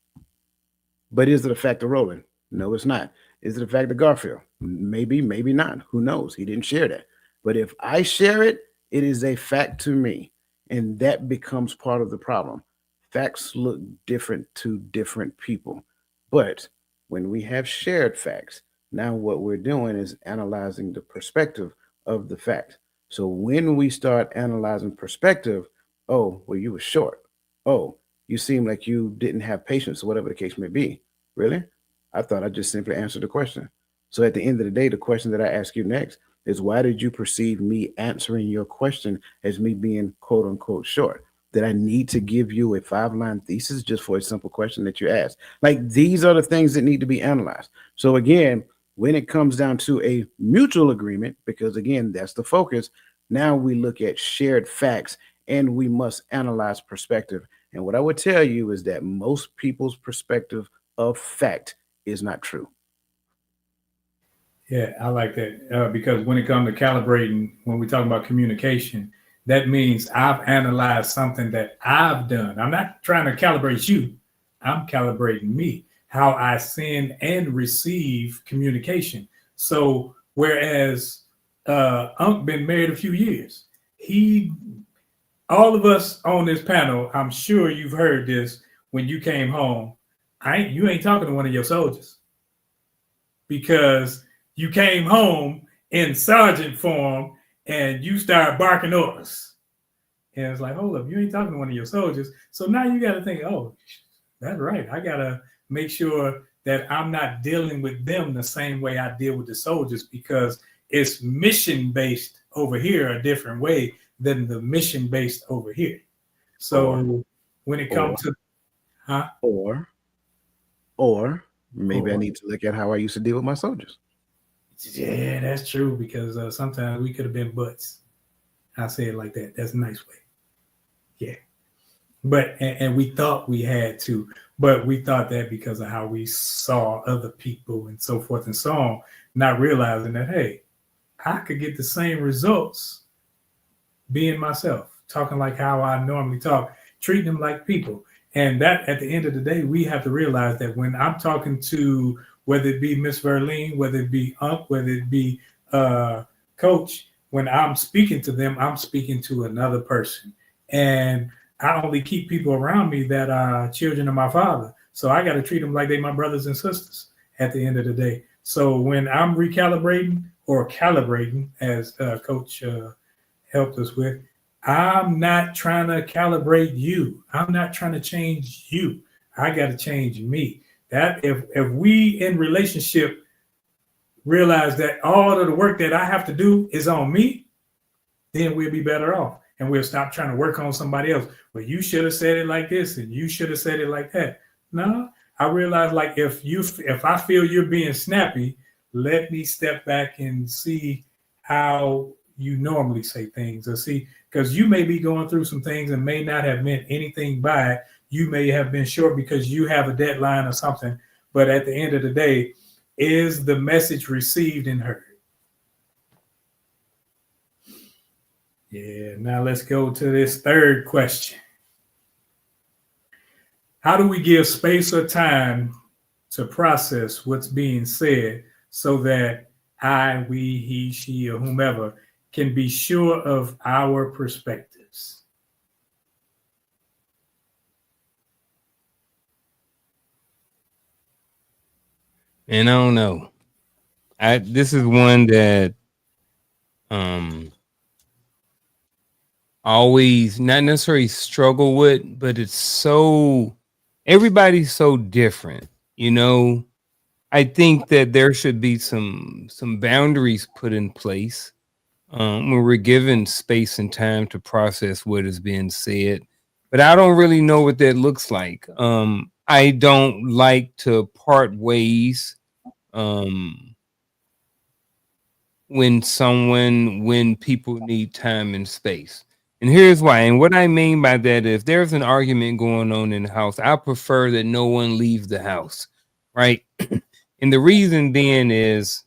But is it a fact of Roland? No, it's not. Is it a fact of Garfield? Maybe, maybe not. Who knows? He didn't share that. But if I share it, it is a fact to me. And that becomes part of the problem. Facts look different to different people. But when we have shared facts, now what we're doing is analyzing the perspective of the fact. So when we start analyzing perspective, oh, well, you were short. Oh, you seem like you didn't have patience, whatever the case may be. Really? I thought I just simply answered the question. So at the end of the day, the question that I ask you next is, why did you perceive me answering your question as me being quote unquote short? That I need to give you a 5-line thesis just for a simple question that you asked? Like, these are the things that need to be analyzed. So again, when it comes down to a mutual agreement, because again, that's the focus, now we look at shared facts and we must analyze perspective. And what I would tell you is that most people's perspective of fact is not true. Yeah, I like that because when it comes to calibrating, when we talk about communication, that means I've analyzed something that I've done. I'm not trying to calibrate you. I'm calibrating me, how I send and receive communication. So whereas Unc been married a few years, he, all of us on this panel, I'm sure you've heard this when you came home. You ain't talking to one of your soldiers because you came home in sergeant form and you start barking orders. And it's like, hold up, you ain't talking to one of your soldiers. So now you got to think, oh, that's right. I got to make sure that I'm not dealing with them the same way I deal with the soldiers, because it's mission based over here a different way than the mission based over here. So when it comes to, huh? Or maybe I need to look at how I used to deal with my soldiers. Yeah, that's true, because sometimes we could have been butts. I say it like that. That's a nice way. Yeah. But and we thought we had to, but we thought that because of how we saw other people and so forth and so on, not realizing that, hey, I could get the same results being myself, talking like how I normally talk, treating them like people. And that at the end of the day, we have to realize that when I'm talking to, whether it be Miss Verlene, whether it be Unc, whether it be Coach, when I'm speaking to them, I'm speaking to another person. And I only keep people around me that are children of my father. So I got to treat them like they my brothers and sisters at the end of the day. So when I'm recalibrating or calibrating, as Coach helped us with, I'm not trying to calibrate you. I'm not trying to change you. I got to change me. That if we in relationship realize that all of the work that I have to do is on me, then we'll be better off. And we'll stop trying to work on somebody else. Well, you should have said it like this and you should have said it like that. No, I realize, like, if I feel you're being snappy, let me step back and see how you normally say things, or see, because you may be going through some things and may not have meant anything by it. You may have been short because you have a deadline or something. But at the end of the day, is the message received and heard? Yeah, now let's go to this third question. How do we give space or time to process what's being said so that I, we, he, she, or whomever can be sure of our perspectives? And I don't know. This is one that always not necessarily struggle with, but it's so, everybody's so different, you know. I think that there should be some boundaries put in place when we're given space and time to process what is being said. But I don't really know what that looks like. I don't like to part ways when people need time and space. And here's why. And what I mean by that is, if there's an argument going on in the house, I prefer that no one leaves the house, right? And the reason being is,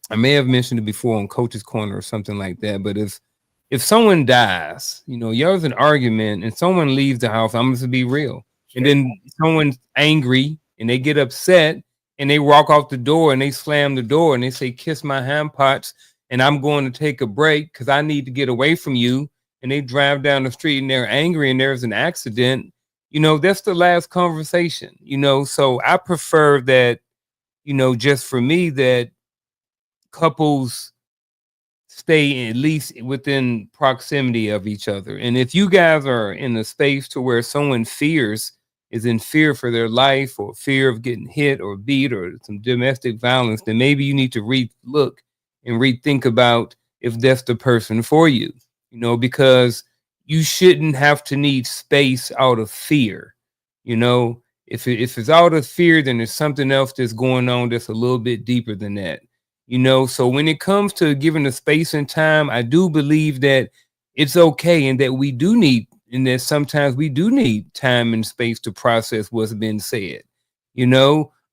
I may have mentioned it before on Coach's Corner or something like that, but if someone dies, you know, there's an argument and someone leaves the house, I'm going to be real. And then someone's angry and they get upset and they walk out the door and they slam the door and they say, kiss my hand pots, and I'm going to take a break because I need to get away from you, and they drive down the street and they're angry and there's an accident, that's the last conversation, so I prefer that, just for me, that couples stay at least within proximity of each other. And if you guys are in a space to where someone is in fear for their life, or fear of getting hit or beat or some domestic violence, then maybe you need to look and rethink about if that's the person for you, because you shouldn't have to need space out of fear. If it's out of fear, then there's something else that's going on that's a little bit deeper than that. So when it comes to giving the space and time, I do believe that it's okay, and that sometimes we do need time and space to process what's been said,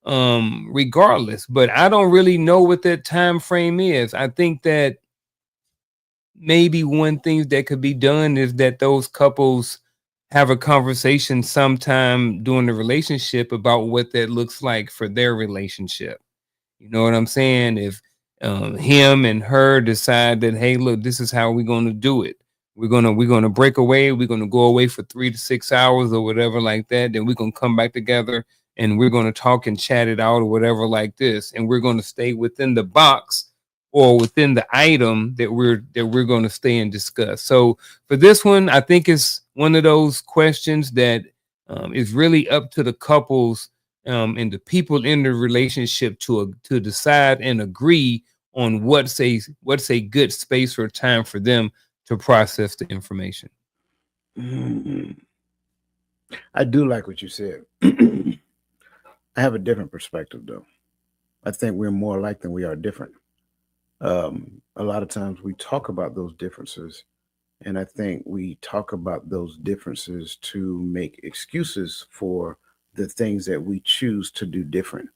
regardless. But I don't really know what that time frame is. I think that maybe one thing that could be done is that those couples have a conversation sometime during the relationship about what that looks like for their relationship. You know what I'm saying? If him and her decide that, hey, look, this is how we're going to do it. We're gonna break away. We're gonna go away for 3 to 6 hours or whatever like that. Then we're gonna come back together and we're gonna talk and chat it out or whatever like this. And we're gonna stay within the box or within the item that we're gonna stay and discuss. So for this one, I think it's one of those questions that is really up to the couples and the people in the relationship to decide and agree on what's a good space or time for them to process the information. Mm-hmm. I do like what you said. I have a different perspective, though. I think we're more alike than we are different. A lot of times we talk about those differences, and I think we talk about those differences to make excuses for the things that we choose to do different.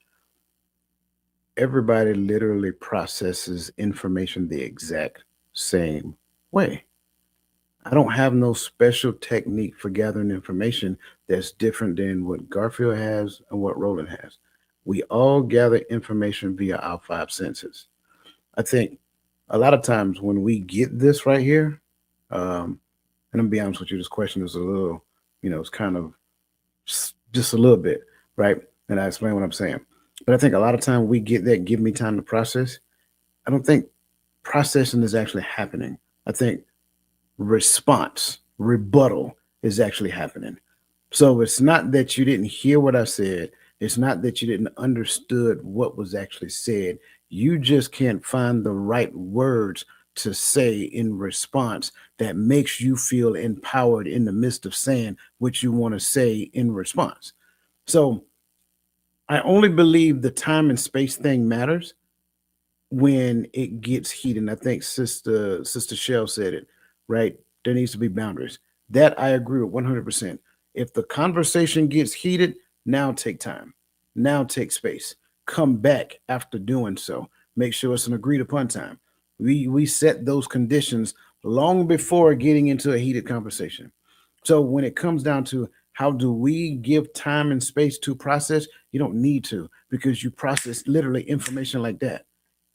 Everybody literally processes information the exact same way. I don't have no special technique for gathering information that's different than what Garfield has and what Roland has. We all gather information via our five senses. I think a lot of times when we get this right here, and I'm gonna be honest with you, this question is a little, it's kind of just a little bit, right? And I explain what I'm saying. But I think a lot of time we get that, give me time to process. I don't think processing is actually happening. I think rebuttal is actually happening. So it's not that you didn't hear what I said. It's not that you didn't understood what was actually said. You just can't find the right words to say in response that makes you feel empowered in the midst of saying what you want to say in response. So I only believe the time and space thing matters when it gets heated. And I think Sister Shell said it, right? There needs to be boundaries. That I agree with 100%. If the conversation gets heated, now take time. Now take space. Come back after doing so. Make sure it's an agreed upon time. We set those conditions long before getting into a heated conversation. So when it comes down to how do we give time and space to process, you don't need to, because you process literally information like that.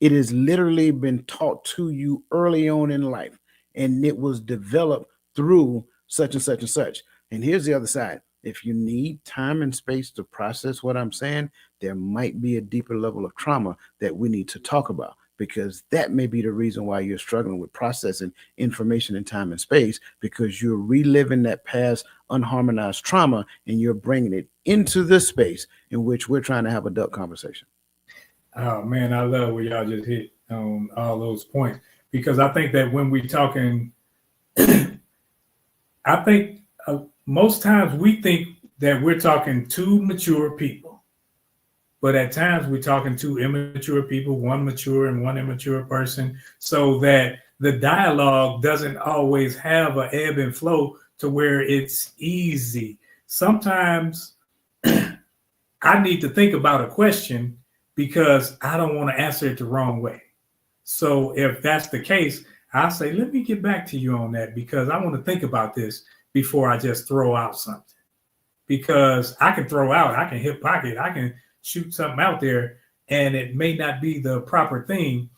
It has literally been taught to you early on in life, and it was developed through such and such and such. And here's the other side. If you need time and space to process what I'm saying, there might be a deeper level of trauma that we need to talk about, because that may be the reason why you're struggling with processing information in time and space, because you're reliving that past unharmonized trauma and you're bringing it into this space in which we're trying to have adult conversation. Oh man, I love what y'all just hit on all those points, because I think that when we're talking, I think most times we think that we're talking to mature people, but at times we're talking to immature people, one mature and one immature person, so that the dialogue doesn't always have an ebb and flow to where it's easy. Sometimes I need to think about a question because I don't want to answer it the wrong way. So if that's the case, I'll say, let me get back to you on that, because I want to think about this before I just throw out something. Because I can throw out, I can hip pocket, I can shoot something out there, and it may not be the proper thing.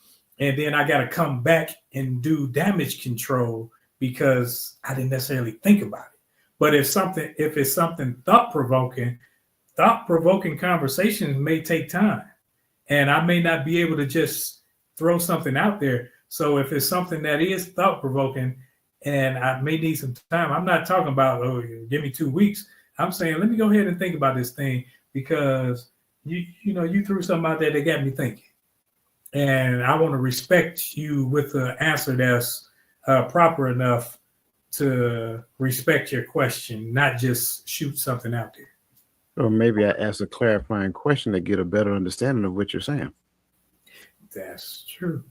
and then I got to come back and do damage control because I didn't necessarily think about it. But if it's something thought provoking conversations may take time, and I may not be able to just throw something out there. So if it's something that is thought provoking, and I may need some time, I'm not talking about, oh, give me 2 weeks. I'm saying, let me go ahead and think about this thing, because you threw something out there that got me thinking, and I want to respect you with an answer that's proper enough to respect your question, not just shoot something out there. Or maybe I ask a clarifying question to get a better understanding of what you're saying. That's true.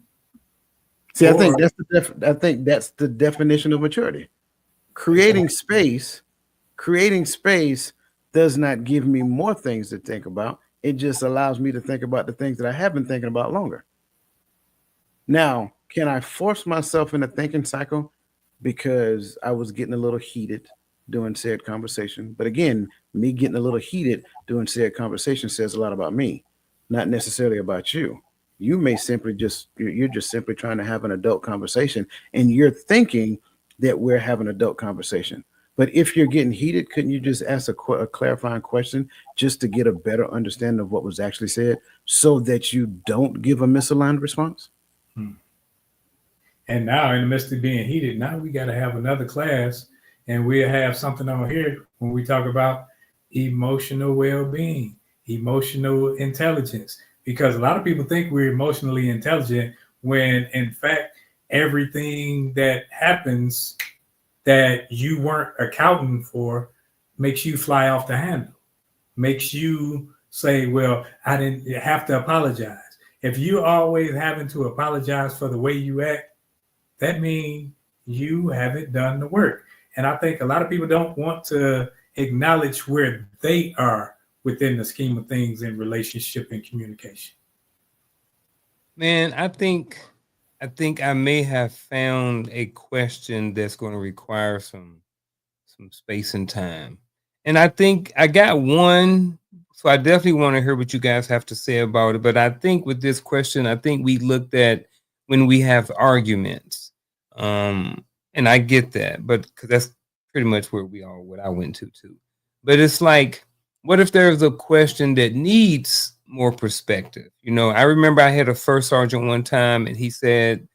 See, I think that's the definition of maturity. Creating space does not give me more things to think about. It just allows me to think about the things that I have been thinking about longer. Now, can I force myself in a thinking cycle because I was getting a little heated during said conversation? But again, me getting a little heated during said conversation says a lot about me, not necessarily about you. You may you're just simply trying to have an adult conversation, and you're thinking that we're having an adult conversation. But if you're getting heated, couldn't you just ask a clarifying question just to get a better understanding of what was actually said, so that you don't give a misaligned response? And now, in the midst of being heated, now we got to have another class, and we'll have something on here when we talk about emotional well-being, emotional intelligence, because a lot of people think we're emotionally intelligent when, in fact, everything that happens that you weren't accounting for makes you fly off the handle, makes you say, well, I didn't have to apologize. If you're always having to apologize for the way you act, that means you haven't done the work. And I think a lot of people don't want to acknowledge where they are within the scheme of things in relationship and communication. Man, I think I may have found a question that's going to require some space and time. And I think I got one, so I definitely want to hear what you guys have to say about it. But I think with this question, I think we looked at when we have arguments. And I get that, but because that's pretty much what I went to too. But it's like, what if there's a question that needs more perspective? I remember I had a first sergeant one time, and he said,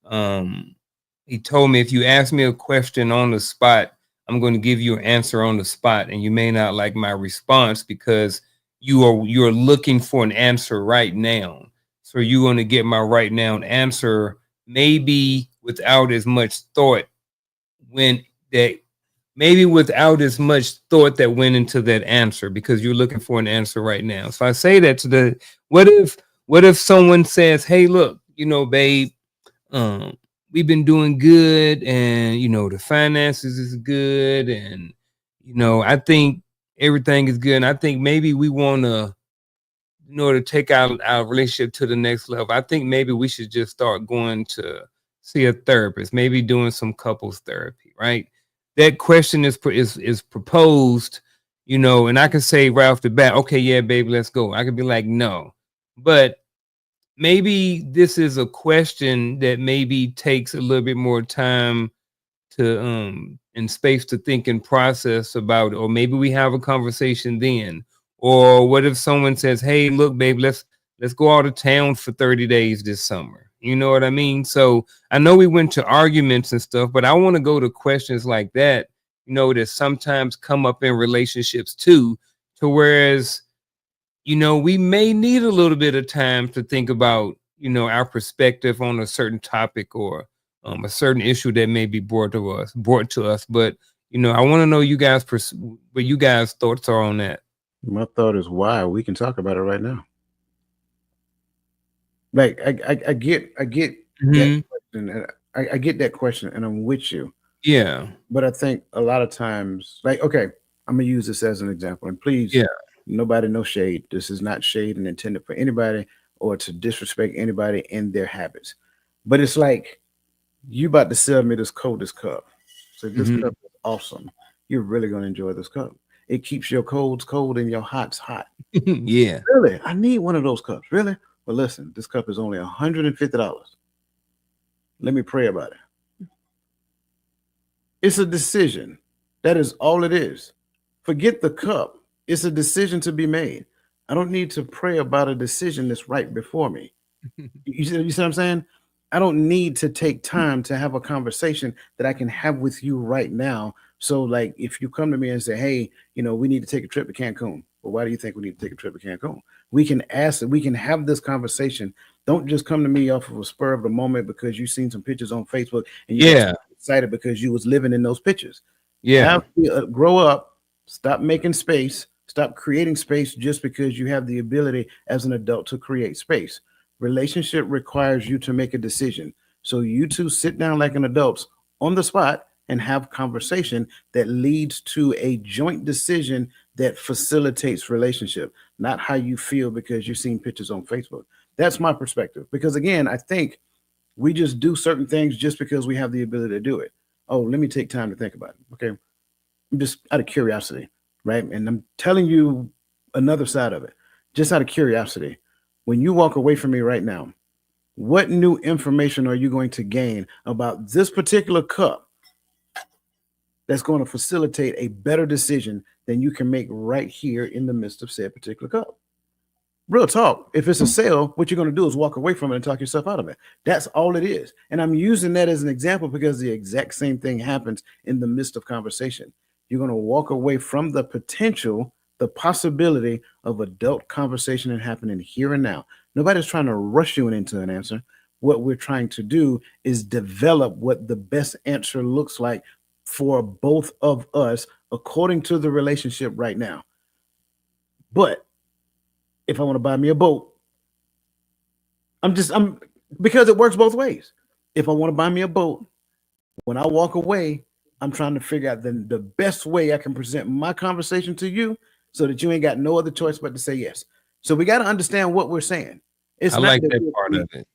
he told me, if you ask me a question on the spot, I'm going to give you an answer on the spot, and you may not like my response because you're looking for an answer right now. So you're going to get my right now answer, maybe without as much thought that went into that answer, because you're looking for an answer right now. So I say that to what if someone says, hey, look, babe, we've been doing good, and the finances is good, and I think everything is good, and I think maybe we want to, to take our relationship to the next level. I think maybe we should just start going to see a therapist, maybe doing some couples therapy, right? That question is proposed, and I can say right off the bat, okay, yeah, baby, let's go. I could be like, no, but maybe this is a question that maybe takes a little bit more time to and space to think and process about, or maybe we have a conversation then. Or what if someone says, hey, look, babe, let's go out of town for 30 days this summer? You know what I mean? So I know we went to arguments and stuff, but I want to go to questions like that, that sometimes come up in relationships too, to whereas, we may need a little bit of time to think about, our perspective on a certain topic, or a certain issue that may be brought to us. But, I want to know what you guys' thoughts are on that. My thought is, why? We can talk about it right now. Like, I get that question. I get that question, and I'm with you. Yeah. But I think a lot of times, like, okay, I'm gonna use this as an example, and please, nobody, no shade. This is not shade and intended for anybody or to disrespect anybody in their habits. But it's like, you about to sell me this coldest cup. So this cup is awesome. You're really gonna enjoy this cup. It keeps your colds cold and your hots hot. Yeah. Really? I need one of those cups. Really? Well, listen, this cup is only $150. Let me pray about it. It's a decision. That is all it is. Forget the cup. It's a decision to be made. I don't need to pray about a decision that's right before me. You see what I'm saying? I don't need to take time to have a conversation that I can have with you right now. So, like, if you come to me and say, "Hey, we need to take a trip to Cancun," well, why do you think we need to take a trip to Cancun? We can ask it. We can have this conversation. Don't just come to me off of a spur of the moment because you've seen some pictures on Facebook and you got excited because you was living in those pictures. Yeah. Grow up. Stop making space. Stop creating space just because you have the ability as an adult to create space. Relationship requires you to make a decision. So you two sit down like an adults on the spot and have conversation that leads to a joint decision that facilitates relationship, not how you feel because you've seen pictures on Facebook. That's my perspective. Because again, I think we just do certain things just because we have the ability to do it. Oh, let me take time to think about it. Okay. Just out of curiosity, right? And I'm telling you another side of it, just out of curiosity. When you walk away from me right now, what new information are you going to gain about this particular cup that's going to facilitate a better decision than you can make right here in the midst of said particular cup? Real talk. If it's a sale, what you're going to do is walk away from it and talk yourself out of it. That's all it is. And I'm using that as an example because the exact same thing happens in the midst of conversation. You're going to walk away from the potential, the possibility of adult conversation and happening here and now. Nobody's trying to rush you into an answer. What we're trying to do is develop what the best answer looks like for both of us according to the relationship right now. But if I want to buy me a boat, I'm because it works both ways. If I want to buy me a boat, when I walk away, I'm trying to figure out the best way I can present my conversation to you so that you ain't got no other choice but to say yes. So we got to understand what we're saying. It's I not like that part of it.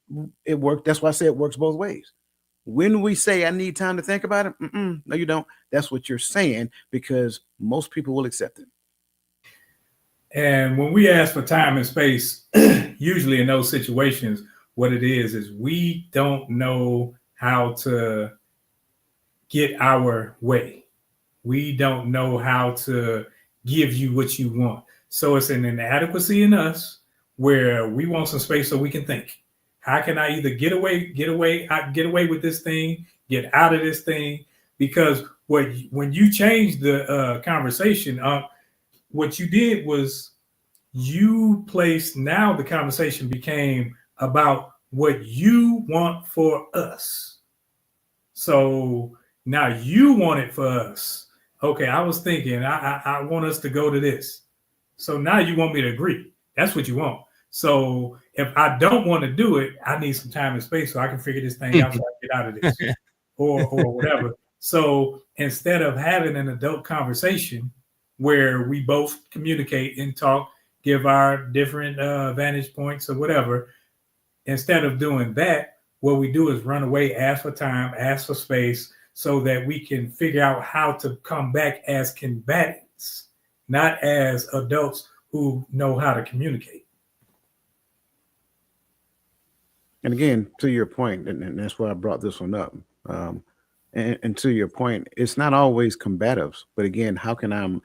It works. That's why I say it works both ways. When we say I need time to think about it, no, you don't. That's what you're saying because most people will accept it. And when we ask for time and space, usually in those situations, what it is we don't know how to get our way. We don't know how to give you what you want. So it's an inadequacy in us where we want some space so we can think. How can I either get away with this thing, get out of this thing? Because when you change the conversation, what you did was you placed, now the conversation became about what you want for us. So now you want it for us. Okay, I was thinking I want us to go to this. So now you want me to agree. That's what you want. So if I don't want to do it, I need some time and space so I can figure this thing out so I get out of this or whatever. So instead of having an adult conversation where we both communicate and talk, give our different vantage points or whatever, instead of doing that, what we do is run away, ask for time, ask for space so that we can figure out how to come back as combatants, not as adults who know how to communicate. And again, to your point, and that's why I brought this one up. And to your point, it's not always combatives, but again, how can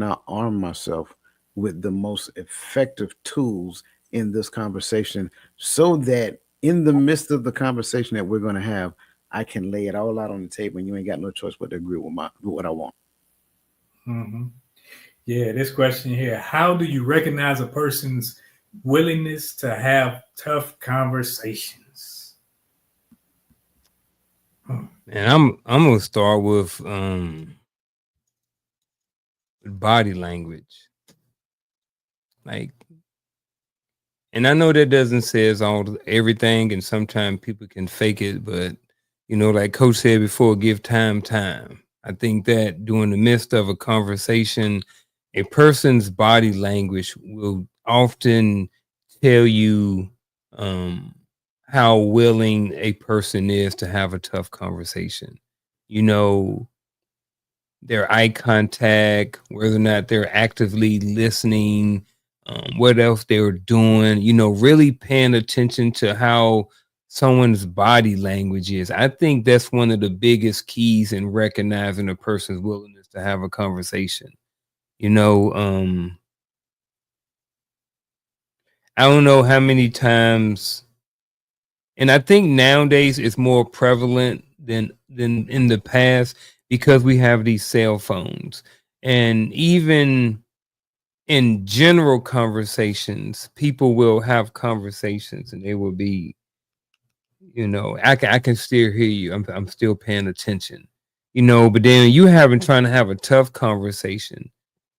I arm myself with the most effective tools in this conversation so that in the midst of the conversation that we're going to have, I can lay it all out on the table and you ain't got no choice but to agree with what I want. Mm-hmm. Yeah, this question here, how do you recognize a person's willingness to have tough conversations? And I'm gonna start with body language. Like, and I know that doesn't say everything, and sometimes people can fake it, but like Coach said before, give time. I think that during the midst of a conversation, a person's body language will often tell you how willing a person is to have a tough conversation. Their eye contact, whether or not they're actively listening, what else they're doing, really paying attention to how someone's body language is. I think that's one of the biggest keys in recognizing a person's willingness to have a conversation. You know, I don't know how many times, and I think nowadays it's more prevalent than in the past because we have these cell phones. And even in general conversations, people will have conversations and they will be, I can still hear you. I'm still paying attention, but then you trying to have a tough conversation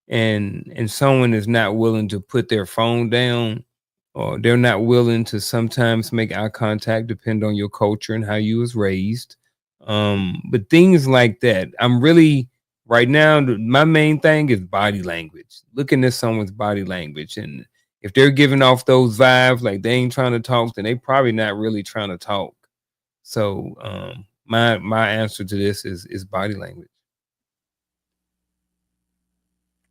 and someone is not willing to put their phone down, or they're not willing to sometimes make eye contact, depend on your culture and how you was raised. But things like that, I'm really right now, my main thing is body language, looking at someone's body language. And if they're giving off those vibes like they ain't trying to talk, then they probably not really trying to talk. So my answer to this is body language.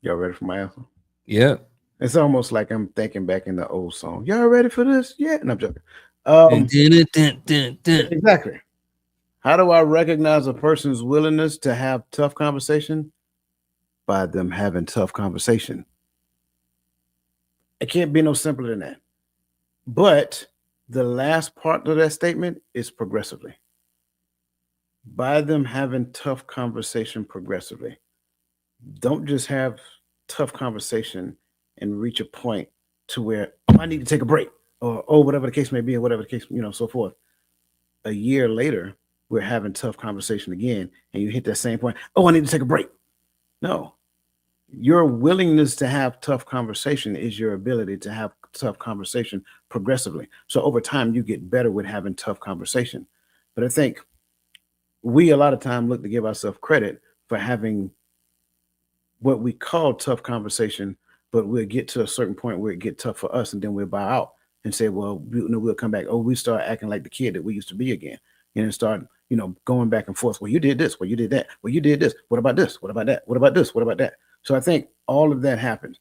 Y'all ready for my answer? Yeah. It's almost like I'm thinking back in the old song. Y'all ready for this? Yeah, and I'm joking. Exactly. How do I recognize a person's willingness to have tough conversation? By them having tough conversation. It can't be no simpler than that. But the last part of that statement is progressively. By them having tough conversation progressively. Don't just have tough conversation and reach a point to where, I need to take a break, or whatever the case may be, or whatever the case, so forth. A year later, we're having tough conversation again, and you hit that same point. I need to take a break. No, your willingness to have tough conversation is your ability to have tough conversation progressively. So over time, you get better with having tough conversation. But I think we a lot of time look to give ourselves credit for having what we call tough conversation, but we'll get to a certain point where it get tough for us, and then we'll bow out and say, well, we'll come back. We start acting like the kid that we used to be again, and start, going back and forth. Well, you did this. Well, you did that. Well, you did this. What about this? What about that? What about this? What about that? So I think all of that happens.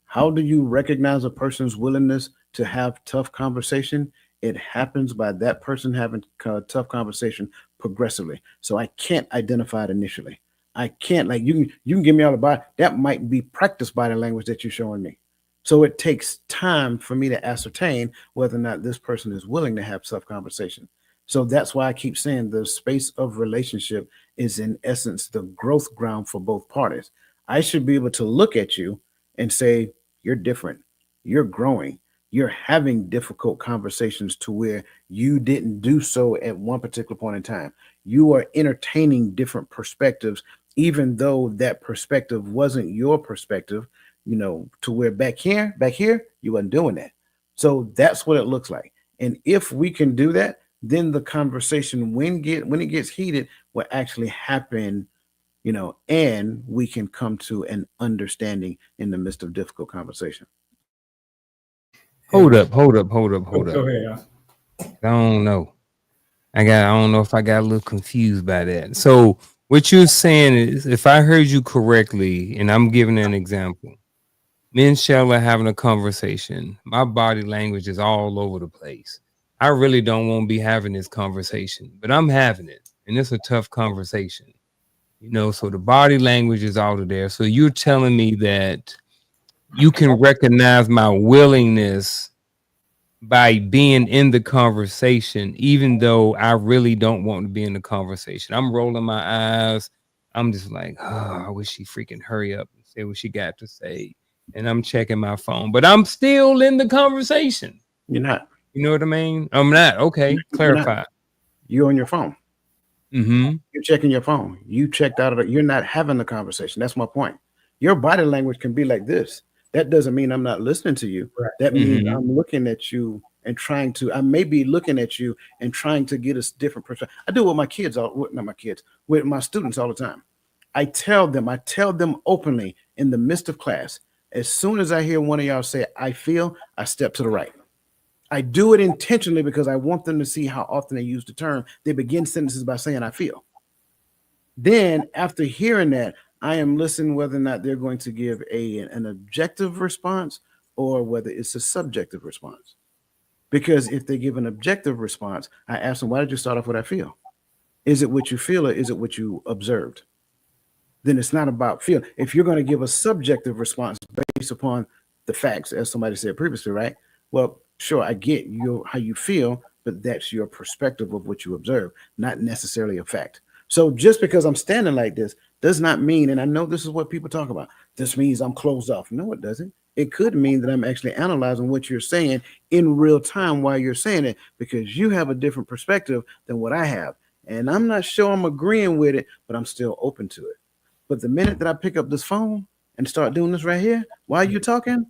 How do you recognize a person's willingness to have tough conversation? It happens by that person having tough conversation progressively. So I can't identify it initially. I can't, like, you can give me all the body. That might be practice body language that you're showing me. So it takes time for me to ascertain whether or not this person is willing to have tough conversation. So that's why I keep saying the space of relationship is in essence the growth ground for both parties. I should be able to look at you and say, you're different, you're growing, you're having difficult conversations to where you didn't do so at one particular point in time. You are entertaining different perspectives, even though that perspective wasn't your perspective, to where back here, you weren't doing that. So that's what it looks like. And if we can do that, then the conversation, when it gets heated, will actually happen, and we can come to an understanding in the midst of difficult conversation. Hold up. Go ahead. I don't know. I don't know if I got a little confused by that. So what you're saying is, if I heard you correctly, and I'm giving an example, me and Shell are having a conversation. My body language is all over the place. I really don't want to be having this conversation, but I'm having it, and it's a tough conversation. So the body language is out of there. So you're telling me that you can recognize my willingness by being in the conversation, even though I really don't want to be in the conversation. I'm rolling my eyes. I'm just like, oh, I wish she freaking hurry up and say what she got to say. And I'm checking my phone, but I'm still in the conversation. You're not. You know what I mean? I'm not. Okay, clarify. You're on your phone. Mm-hmm. You're checking your phone. You checked out of it. You're not having the conversation. That's my point. Your body language can be like this. That doesn't mean I'm not listening to you. Right. That means I'm looking at you and I may be looking at you and trying to get a different perspective. I do with my kids, with my students all the time. I tell them openly in the midst of class, as soon as I hear one of y'all say, I feel, I step to the right. I do it intentionally because I want them to see how often they use the term. They begin sentences by saying, I feel. Then after hearing that, I am listening whether or not they're going to give an objective response or whether it's a subjective response. Because if they give an objective response, I ask them, why did you start off with I feel? Is it what you feel or is it what you observed? Then it's not about feel. If you're going to give a subjective response based upon the facts, as somebody said previously, right? Well, sure, I get how you feel, but that's your perspective of what you observe, not necessarily a fact. So just because I'm standing like this does not mean, and I know this is what people talk about, this means I'm closed off. No, it doesn't. It could mean that I'm actually analyzing what you're saying in real time while you're saying it, because you have a different perspective than what I have. And I'm not sure I'm agreeing with it, but I'm still open to it. But the minute that I pick up this phone and start doing this right here, while you're talking,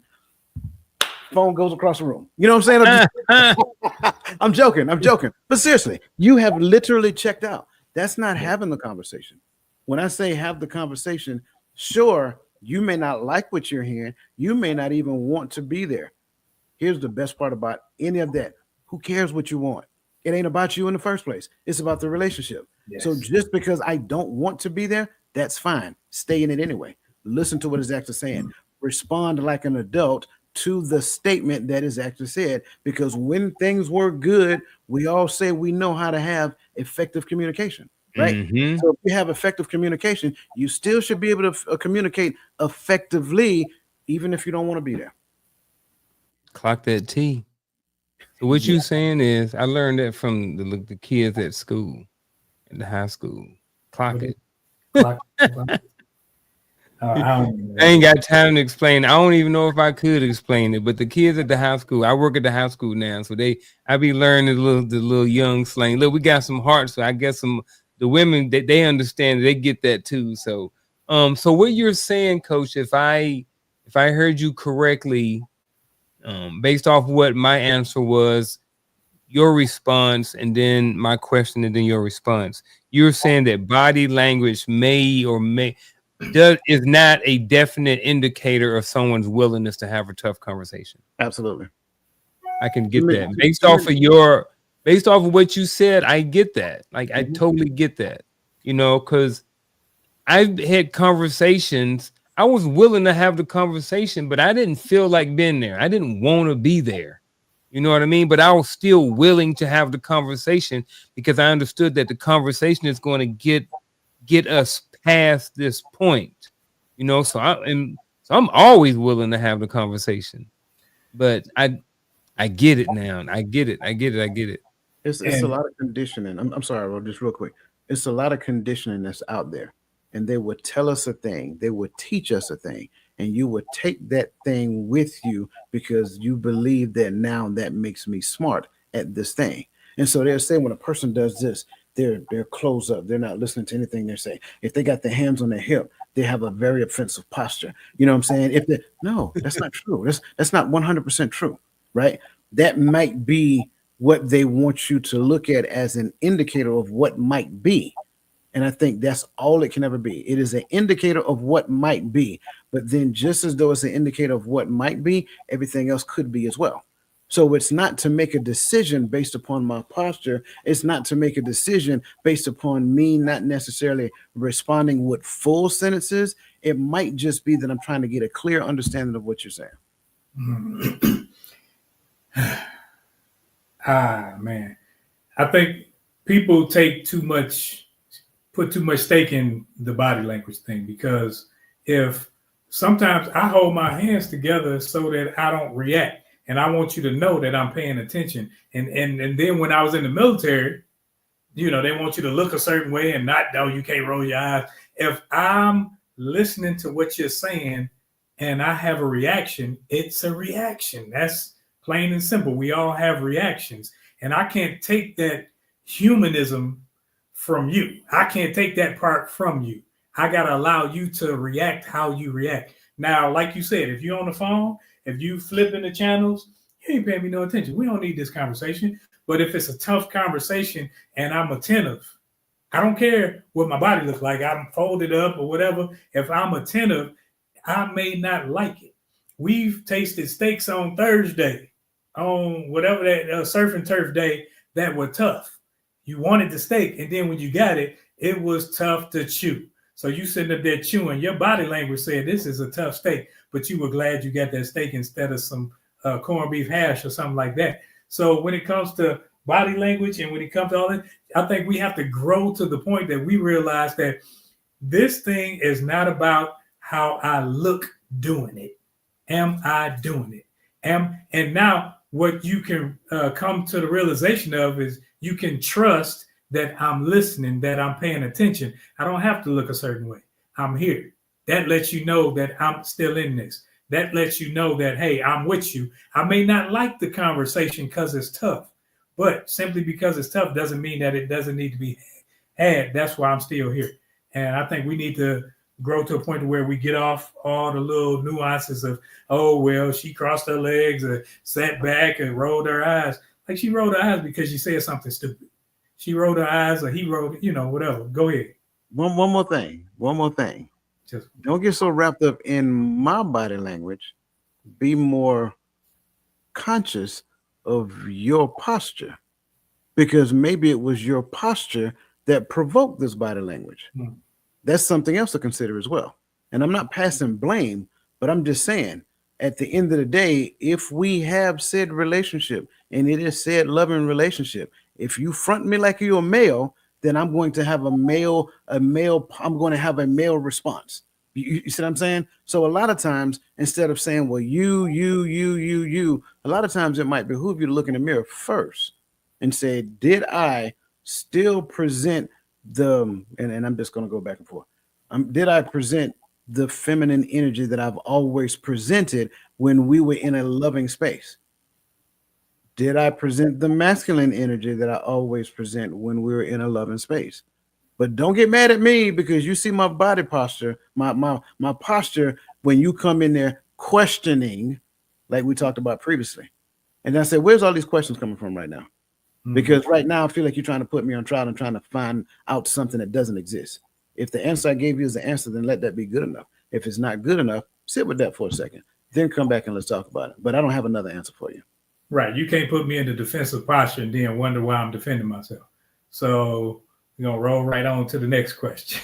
phone goes across the room. You know what I'm saying? I'm joking. But seriously, you have literally checked out. That's not having the conversation. When I say have the conversation, sure, you may not like what you're hearing. You may not even want to be there. Here's the best part about any of that. Who cares what you want? It ain't about you in the first place. It's about the relationship. Yes. So just because I don't want to be there, that's fine. Stay in it anyway. Listen to what it's actually saying. Respond like an adult to the statement that is actually said. Because when things work good, we all say we know how to have effective communication, right? Mm-hmm. So if you have effective communication, you still should be able to communicate effectively, even if you don't want to be there. Clock that T. So what you saying is, I learned that from the kids at school, in the high school. Clock it. I ain't got time to explain. I don't even know if I could explain it. But the kids at the high school, I work at the high school now, so I be learning the little young slang. Look, we got some hearts, so I guess the women they understand, they get that too. So so what you're saying, Coach, if I heard you correctly, based off what my answer was, your response, and then my question, and then your response. You're saying that body language is not a definite indicator of someone's willingness to have a tough conversation. Absolutely. I can get that. Based off of what you said, I get that. Like, I totally get that. You know, because I've had conversations. I was willing to have the conversation, but I didn't feel like being there. I didn't want to be there. You know what I mean? But I was still willing to have the conversation because I understood that the conversation is going to get us past this point. You know, so I'm always willing to have the conversation. But I get it now. I get it. It's a lot of conditioning. I'm sorry, Ro, just real quick. It's a lot of conditioning that's out there. And they would tell us a thing. They would teach us a thing. And you would take that thing with you because you believe that now that makes me smart at this thing. And so they'll say when a person does this, they're closed up. They're not listening to anything they're saying. If they got their hands on their hip, they have a very offensive posture. You know what I'm saying? No, that's not true. That's not 100% true, right? That might be what they want you to look at as an indicator of what might be. And I think that's all it can ever be. It is an indicator of what might be. But then just as though it's an indicator of what might be, everything else could be as well. So it's not to make a decision based upon my posture. It's not to make a decision based upon me not necessarily responding with full sentences. It might just be that I'm trying to get a clear understanding of what you're saying. Man. I think people put too much stake in the body language thing, because if sometimes I hold my hands together so that I don't react, and I want you to know that I'm paying attention. And then when I was in the military, you know, they want you to look a certain way and not, no, you can't roll your eyes. If I'm listening to what you're saying and I have a reaction, it's a reaction. That's plain and simple. We all have reactions, and I can't take that humanism from you. I can't take that part from you. I got to allow you to react how you react. Now, like you said, if you're on the phone, if you flipping the channels, you ain't paying me no attention. We don't need this conversation. But if it's a tough conversation and I'm attentive, I don't care what my body looks like. I'm folded up or whatever. If I'm attentive, I may not like it. We've tasted steaks on Thursday, on whatever that surf and turf day, that were tough. You wanted the steak, and then when you got it, it was tough to chew. So you sitting up there chewing. Your body language said this is a tough steak, but you were glad you got that steak instead of some corned beef hash or something like that. So when it comes to body language and when it comes to all that, I think we have to grow to the point that we realize that this thing is not about how I look doing it. Am I doing it? And now what you can come to the realization of is you can trust that I'm listening, that I'm paying attention. I don't have to look a certain way. I'm here. That lets you know that I'm still in this. That lets you know that, hey, I'm with you. I may not like the conversation because it's tough, but simply because it's tough doesn't mean that it doesn't need to be had. That's why I'm still here. And I think we need to grow to a point where we get off all the little nuances of, oh, well, she crossed her legs or sat back and rolled her eyes. Like she rolled her eyes because she said something stupid. She rolled her eyes or he rolled, whatever. Go ahead. One more thing. One more thing. Just Don't get so wrapped up in my body language. Be more conscious of your posture, because maybe it was your posture that provoked this body language. That's something else to consider as well. And I'm not passing blame, but I'm just saying, at the end of the day, if we have said relationship and it is said loving relationship, if you front me like you're a male, then I'm going to have I'm going to have a male response. You see what I'm saying? So a lot of times, instead of saying, well, you, a lot of times it might behoove you to look in the mirror first and say, did I still present and I'm just going to go back and forth. Did I present the feminine energy that I've always presented when we were in a loving space? Did I present the masculine energy that I always present when we were in a loving space? But don't get mad at me because you see my body posture, my posture when you come in there questioning, like we talked about previously. And I said, where's all these questions coming from right now? Because right now I feel like you're trying to put me on trial and trying to find out something that doesn't exist. If the answer I gave you is the answer, then let that be good enough. If it's not good enough, sit with that for a second. Then come back and let's talk about it. But I don't have another answer for you. right. You can't put me in the defensive posture and then wonder why I'm defending myself. So we're going to roll right on to the next question.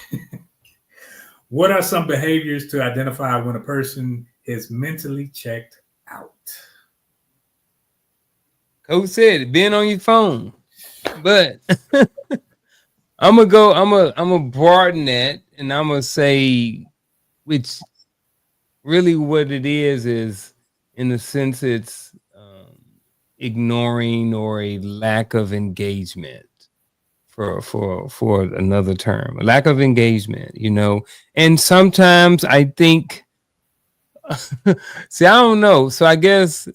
What are some behaviors to identify when a person is mentally checked out? Coach said, being on your phone. But I'm gonna broaden that, and I'm gonna say, which really what it is in the sense it's ignoring or a lack of engagement, for another term, a lack of engagement, and sometimes I think, see, I don't know. So I guess,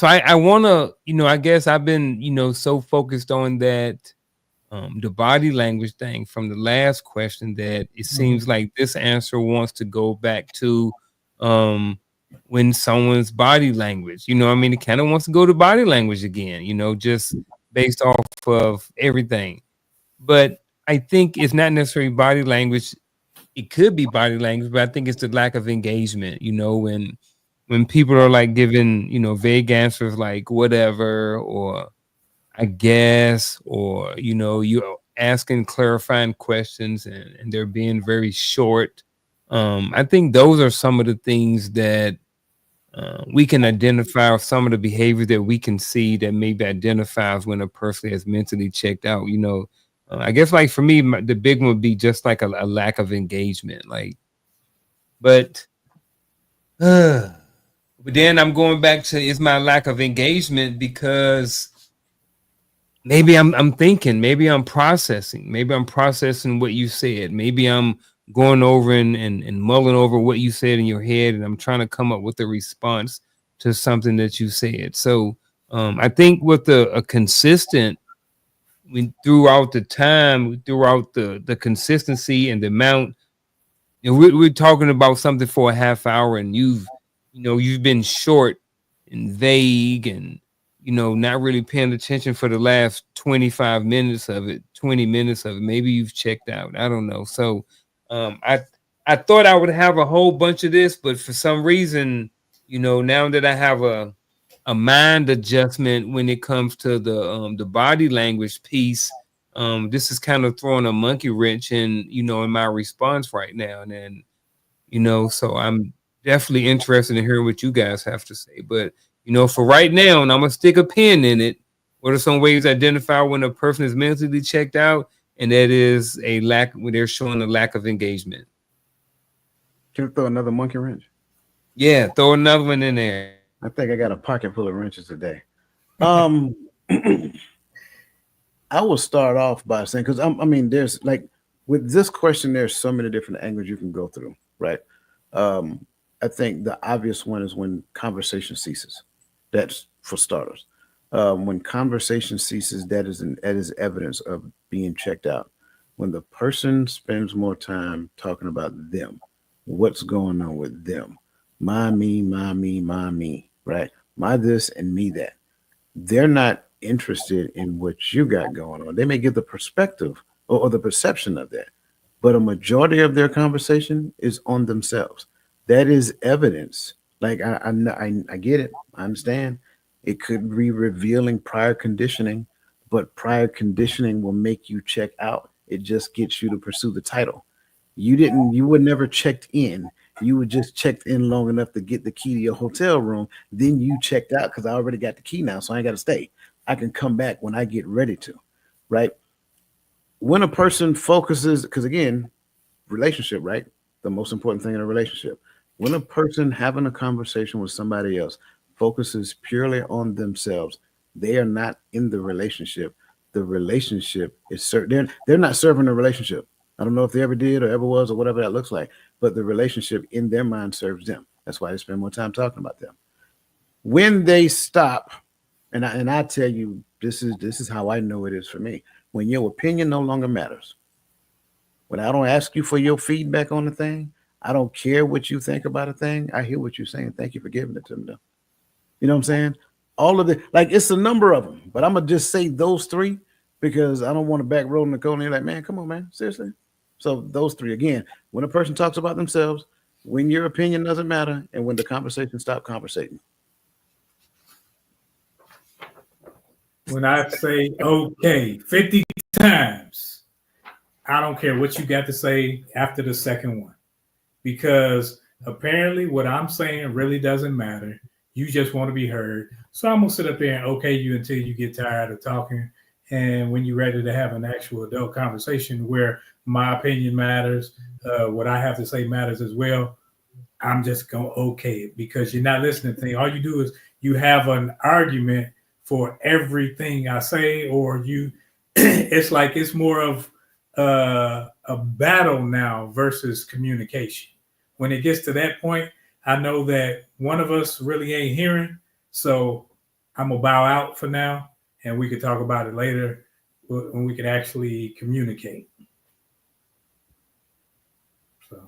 I want to, I guess I've been, so focused on that, the body language thing from the last question that it seems like this answer wants to go back to, when someone's body language, it kind of wants to go to body language again, just based off of everything. But I think it's not necessarily body language. It could be body language, but I think it's the lack of engagement, when people are like giving, vague answers like whatever, or I guess, or, you're asking clarifying questions and they're being very short. I think those are some of the things that we can identify, or some of the behavior that we can see that maybe identifies when a person is mentally checked out. I guess like for me, the big one would be just like a lack of engagement. But then I'm going back to, is my lack of engagement because maybe I'm thinking, maybe I'm processing what you said. Maybe I'm going over and mulling over what you said in your head, and I'm trying to come up with a response to something that you said. So I think with a consistent, throughout the time, throughout the consistency and the amount, we're talking about something for a half hour, and you've been short and vague and not really paying attention for the last 25 minutes of it, 20 minutes of it. Maybe you've checked out. I don't know. So I thought I would have a whole bunch of this, but for some reason, now that I have a mind adjustment when it comes to the body language piece, this is kind of throwing a monkey wrench in my response right now. And then, so I'm definitely interested in hearing what you guys have to say. But for right now, and I'm gonna stick a pin in it, What are some ways to identify when a person is mentally checked out? And that is a lack, when they're showing a lack of engagement. Can I throw another monkey wrench? Yeah, throw another one in there. I think I got a pocket full of wrenches today. I will start off by saying, because I mean, there's like with this question, there's so many different angles you can go through, right? I think the obvious one is when conversation ceases. That's for starters. When conversation ceases, that is evidence of being checked out. When the person spends more time talking about them, what's going on with them, my me, right? My this and me that. They're not interested in what you got going on. They may give the perspective or the perception of that, but a majority of their conversation is on themselves. That is evidence. Like I get it. I understand. It could be revealing prior conditioning, but prior conditioning will make you check out. It just gets you to pursue the title. You were never checked in. You were just checked in long enough to get the key to your hotel room. Then you checked out because I already got the key now, so I ain't got to stay. I can come back when I get ready to, right? When a person focuses, because again, relationship, right? The most important thing in a relationship. When a person having a conversation with somebody else focuses purely on themselves, they are not in the relationship. The relationship is they're not serving the relationship. I don't know if they ever did or ever was or whatever that looks like, but the relationship in their mind serves them. That's why they spend more time talking about them. When they stop, and I tell you, this is how I know it is for me. When your opinion no longer matters, when I don't ask you for your feedback on the thing, I don't care what you think about a thing. I hear what you're saying. Thank you for giving it to me, though. You know what I'm saying? All of the, like, it's a number of them, but I'm gonna just say those three because I don't want to back roll Nicole and you're like, man, come on, man, seriously. So those three again, when a person talks about themselves, when your opinion doesn't matter, and when the conversation stops conversating. When I say okay 50 times, I don't care what you got to say after the second one, because apparently what I'm saying really doesn't matter. You just want to be heard. So I'm gonna sit up there and okay you until you get tired of talking. And when you're ready to have an actual adult conversation where my opinion matters, what I have to say matters as well, I'm just gonna okay it because you're not listening to me. All you do is you have an argument for everything I say, or you it's like it's more of a battle now versus communication. When it gets to that point, I know that one of us really ain't hearing, so I'm gonna bow out for now, and we could talk about it later when we can actually communicate. So,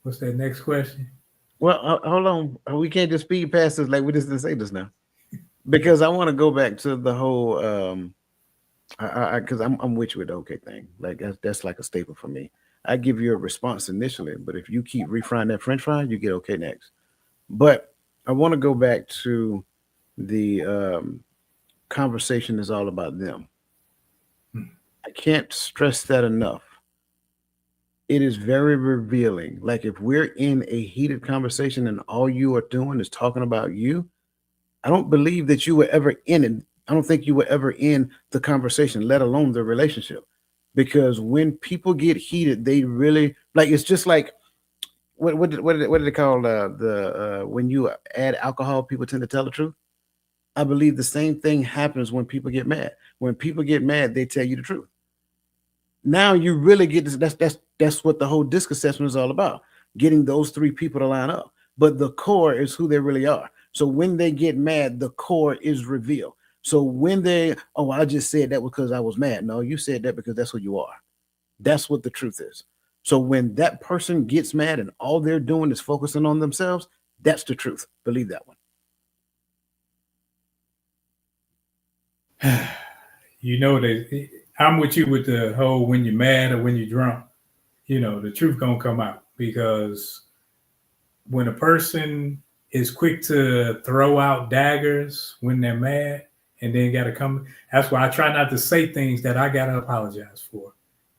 what's that next question? Well, hold on. We can't just speed past this like we just didn't say this now, because I want to go back to the whole. Because I'm with you with the okay thing. Like that's like a staple for me. I give you a response initially, but if you keep refrying that French fry, you get okay next. But I want to go back to the conversation is all about them. I can't stress that enough. It is very revealing. Like if we're in a heated conversation and all you are doing is talking about you, I don't believe that you were ever in it. I don't think you were ever in the conversation, let alone the relationship. Because when people get heated, they really like it's just like what did they call the when you add alcohol, people tend to tell the truth. I believe the same thing happens when people get mad. When people get mad, they tell you the truth. Now you really get this. That's what the whole disc assessment is all about. Getting those three people to line up. But the core is who they really are. So when they get mad, the core is revealed. So when I just said that because I was mad. No, you said that because that's who you are. That's what the truth is. So when that person gets mad and all they're doing is focusing on themselves, that's the truth. Believe that one. You know that I'm with you with the whole when you're mad or when you're drunk, the truth gonna come out, because when a person is quick to throw out daggers when they're mad and then gotta come, that's why I try not to say things that I gotta apologize for.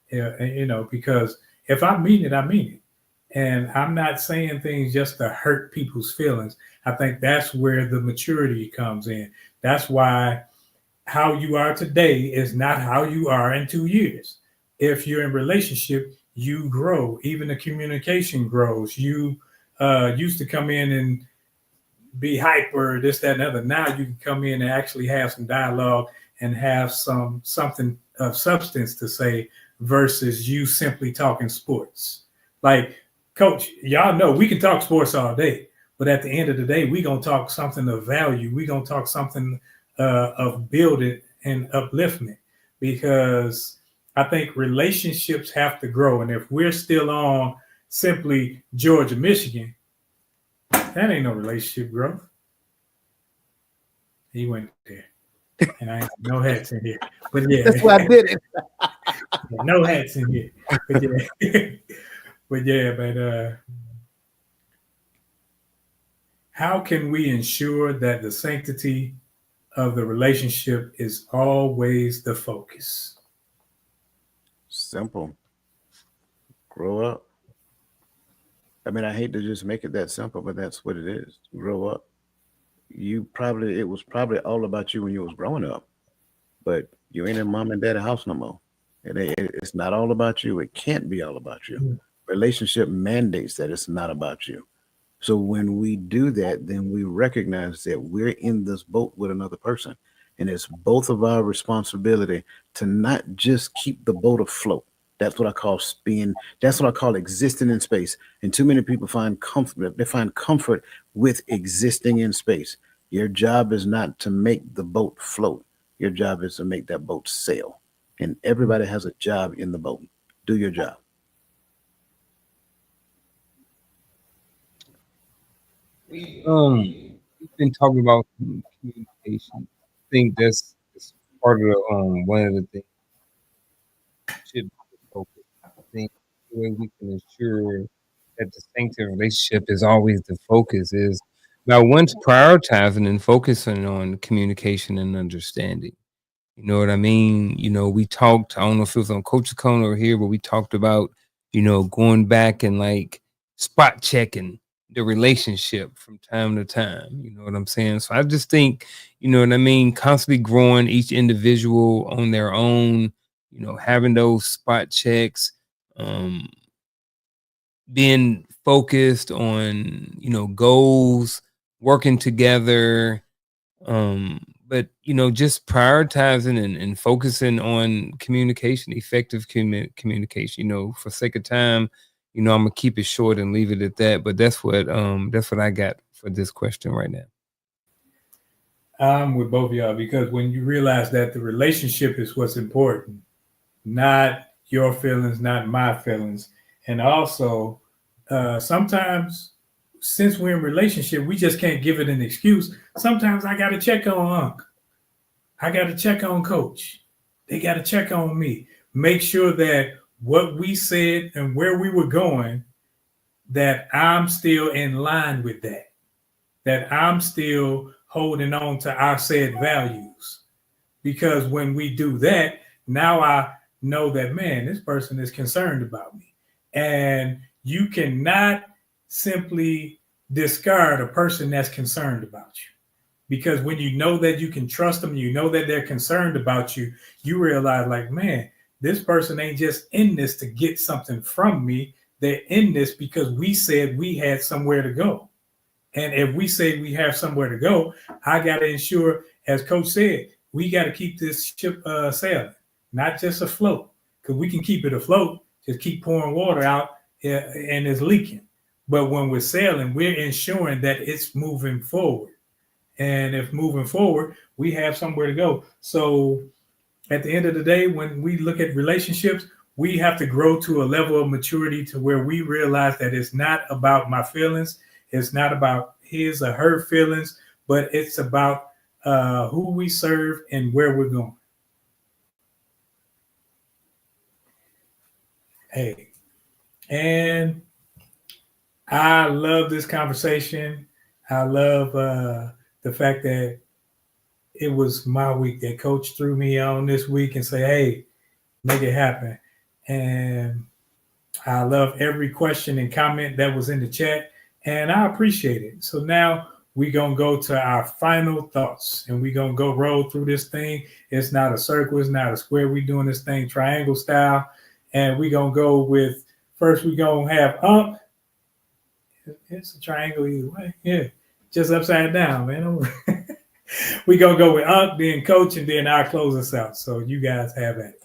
Because if I mean it, I mean it. And I'm not saying things just to hurt people's feelings. I think that's where the maturity comes in. That's why how you are today is not how you are in 2 years. If you're in relationship, you grow. Even the communication grows. You used to come in and be hyper, this, that, and other. Now you can come in and actually have some dialogue and have something of substance to say versus you simply talking sports. Like, coach, y'all know we can talk sports all day, but at the end of the day, we gonna talk something of value. We gonna talk something of building and upliftment, because I think relationships have to grow. And if we're still on simply Georgia, Michigan, that ain't no relationship growth. He went there. And I ain't no hats in here. But yeah. That's why I did it. No hats in here. But yeah. but how can we ensure that the sanctity of the relationship is always the focus? Simple. Grow up. I mean, I hate to just make it that simple, but that's what it is. Grow up. It was probably all about you when you was growing up, but you ain't in mom and daddy house no more. It's not all about you. It can't be all about you. Mm. Relationship mandates that it's not about you. So when we do that, then we recognize that we're in this boat with another person. And it's both of our responsibility to not just keep the boat afloat. That's what I call being, that's what I call existing in space. And too many people find comfort, they find comfort with existing in space. Your job is not to make the boat float. Your job is to make that boat sail. And everybody has a job in the boat. Do your job. We've been talking about communication. I think that's part of the one of the things should be focused. I think the way we can ensure that the sanctity relationship is always the focus is by once prioritizing and focusing on communication and understanding. You know what I mean? We talked, I don't know if it was on Coach Cone or here, but we talked about, going back and like spot checking the relationship from time to time. You know what I'm saying? So I just think, you know what I mean, constantly growing each individual on their own, having those spot checks, um, being focused on, goals, working together, but just prioritizing and focusing on communication, effective communication. For sake of time, I'm gonna keep it short and leave it at that. But that's what I got for this question right now. I'm with both of y'all, because when you realize that the relationship is what's important, not your feelings, not my feelings. And also, sometimes since we're in relationship, we just can't give it an excuse. Sometimes I got to check on Unc. I got to check on Coach. They got to check on me. Make sure that what we said and where we were going, that I'm still in line with that I'm still holding on to our said values. Because when we do that, now I know that, man, this person is concerned about me. And you cannot simply discard a person that's concerned about you. Because when you know that you can trust them, you know that they're concerned about you, you realize, like, man, this person ain't just in this to get something from me. They're in this because we said we had somewhere to go. And if we say we have somewhere to go, I got to ensure, as Coach said, we got to keep this ship sailing, not just afloat. Because we can keep it afloat, just keep pouring water out and it's leaking. But when we're sailing, we're ensuring that it's moving forward. And if moving forward, we have somewhere to go. So at the end of the day, when we look at relationships, we have to grow to a level of maturity to where we realize that it's not about my feelings. It's not about his or her feelings, but it's about who we serve and where we're going. Hey, and I love this conversation. I love the fact that it was my week, that Coach threw me on this week and say, hey, make it happen. And I love every question and comment that was in the chat, and I appreciate it. So now we're going to go to our final thoughts, and we're going to go roll through this thing. It's not a circle, it's not a square. We're doing this thing triangle style, and we're going to go with first, we're going to have up. It's a triangle either way. Yeah, just upside down, man. We're going to go with up, then coach, and then I'll close us out. So you guys have at it.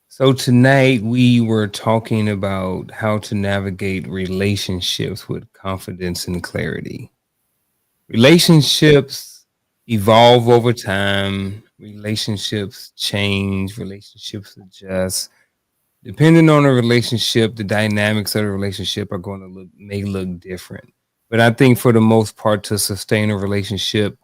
So tonight we were talking about how to navigate relationships with confidence and clarity. Relationships evolve over time. Relationships change. Relationships adjust. Depending on the relationship, the dynamics of the relationship are going to may look different. But I think for the most part, to sustain a relationship,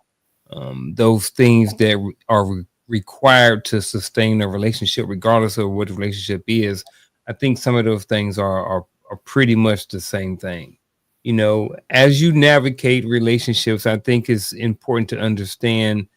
those things that are required to sustain a relationship, regardless of what the relationship is, I think some of those things are pretty much the same thing. You know, as you navigate relationships, I think it's important to understand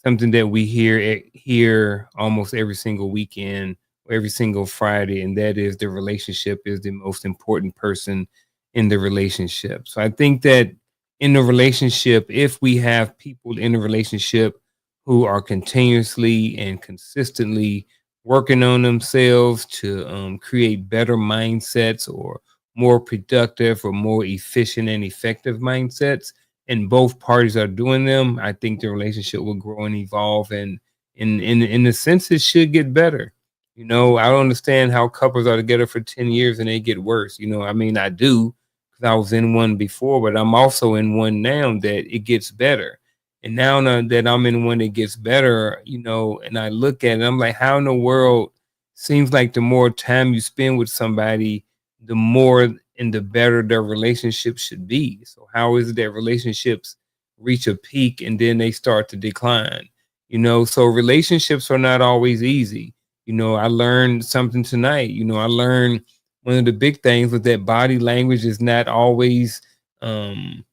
something that we hear almost every single weekend, every single Friday, and that is the relationship is the most important person in the relationship. So I think that in the relationship, if we have people in a relationship who are continuously and consistently working on themselves to create better mindsets or more productive or more efficient and effective mindsets, and both parties are doing them, I think the relationship will grow and evolve, and in the sense it should get better. You know, I don't understand how couples are together for 10 years and they get worse. You know, I mean, I do, because I was in one before, but I'm also in one now that it gets better. And now that I'm in one that gets better, you know, and I look at it, I'm like, how in the world, seems like the more time you spend with somebody, the more and the better their relationship should be. So how is it that relationships reach a peak and then they start to decline? You know, so relationships are not always easy. You know, I learned something tonight. You know, I learned one of the big things was that body language is not always an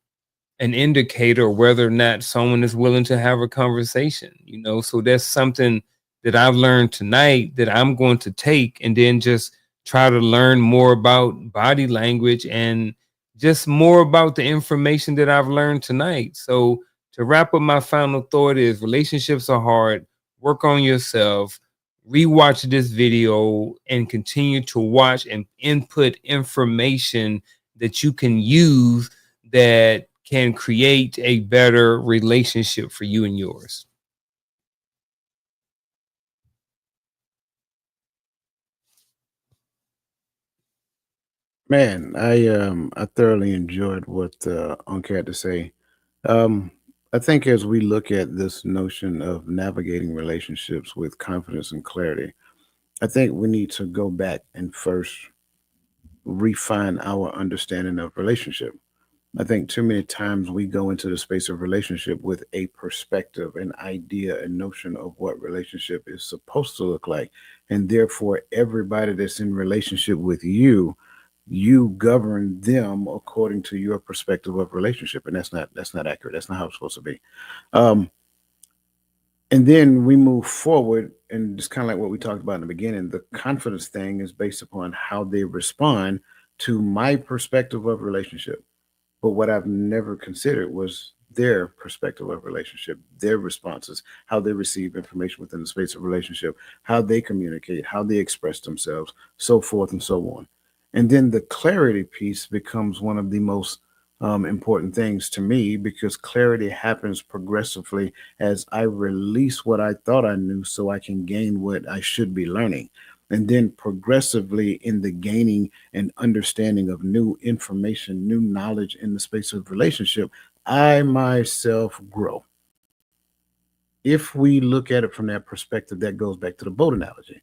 indicator whether or not someone is willing to have a conversation. You know, so that's something that I've learned tonight that I'm going to take and then just try to learn more about body language and just more about the information that I've learned tonight. So to wrap up, my final thought is relationships are hard. Work on yourself, rewatch this video, and continue to watch and input information that you can use that can create a better relationship for you and yours. Man, I thoroughly enjoyed what Unc had to say. Um, I think as we look at this notion of navigating relationships with confidence and clarity, I think we need to go back and first refine our understanding of relationship. I think too many times we go into the space of relationship with a perspective, an idea, a notion of what relationship is supposed to look like. And therefore, everybody that's in relationship with you govern them according to your perspective of relationship. And that's not accurate. That's not how it's supposed to be. Um, and then we move forward, and it's kind of like what we talked about in the beginning. The confidence thing is based upon how they respond to my perspective of relationship. But what I've never considered was their perspective of relationship, their responses, how they receive information within the space of relationship, how they communicate, how they express themselves, so forth and so on. And then the clarity piece becomes one of the most important things to me, because clarity happens progressively as I release what I thought I knew so I can gain what I should be learning. And then progressively in the gaining and understanding of new information, new knowledge in the space of relationship, I myself grow. If we look at it from that perspective, that goes back to the boat analogy.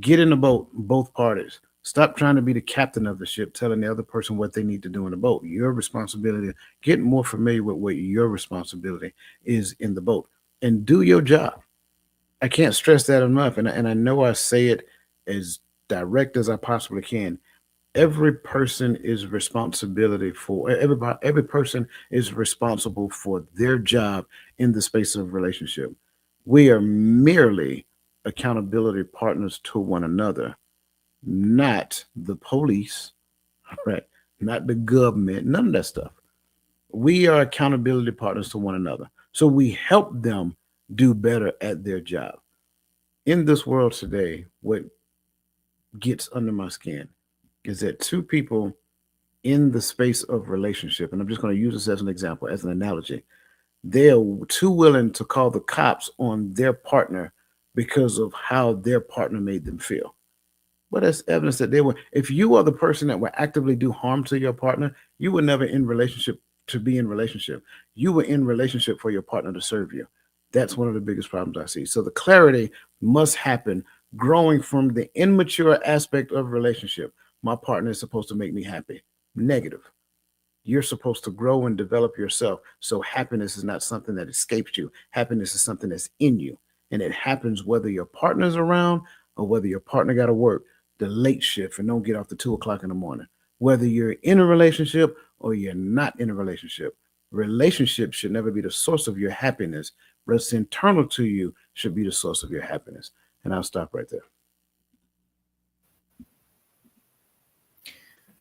Get in the boat, both parties. Stop trying to be the captain of the ship, telling the other person what they need to do in the boat. Your responsibility, get more familiar with what your responsibility is in the boat, and do your job. I can't stress that enough. And I know I say it as direct as I possibly can. every person is responsibility for everybody. Every person is responsible for their job in the space of relationship. We are merely accountability partners to one another, not the police, right? Not the government, none of that stuff. We are accountability partners to one another. So we help them do better at their job. In this world today, what gets under my skin is that two people in the space of relationship, and I'm just going to use this as an example, as an analogy, they're too willing to call the cops on their partner because of how their partner made them feel. But that's evidence that they were, if you are the person that will actively do harm to your partner, you were never in relationship to be in relationship. You were in relationship for your partner to serve you. That's one of the biggest problems I see. So the clarity must happen growing from the immature aspect of relationship. My partner is supposed to make me happy. Negative. You're supposed to grow and develop yourself. So happiness is not something that escapes you. Happiness is something that's in you. And it happens whether your partner's around or whether your partner got to work the late shift and don't get off the 2 o'clock in the morning. Whether you're in a relationship or you're not in a relationship, relationship should never be the source of your happiness. What's internal to you should be the source of your happiness. And I'll stop right there.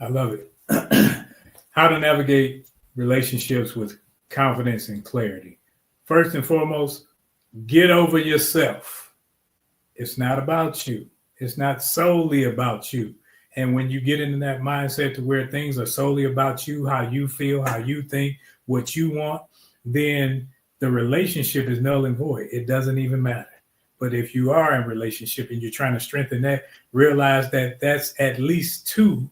I love it. How to navigate relationships with confidence and clarity. First and foremost, get over yourself. It's not about you. It's not solely about you. And when you get into that mindset to where things are solely about you, how you feel, how you think, what you want, then the relationship is null and void. It doesn't even matter. But if you are in a relationship and you're trying to strengthen that, realize that that's at least two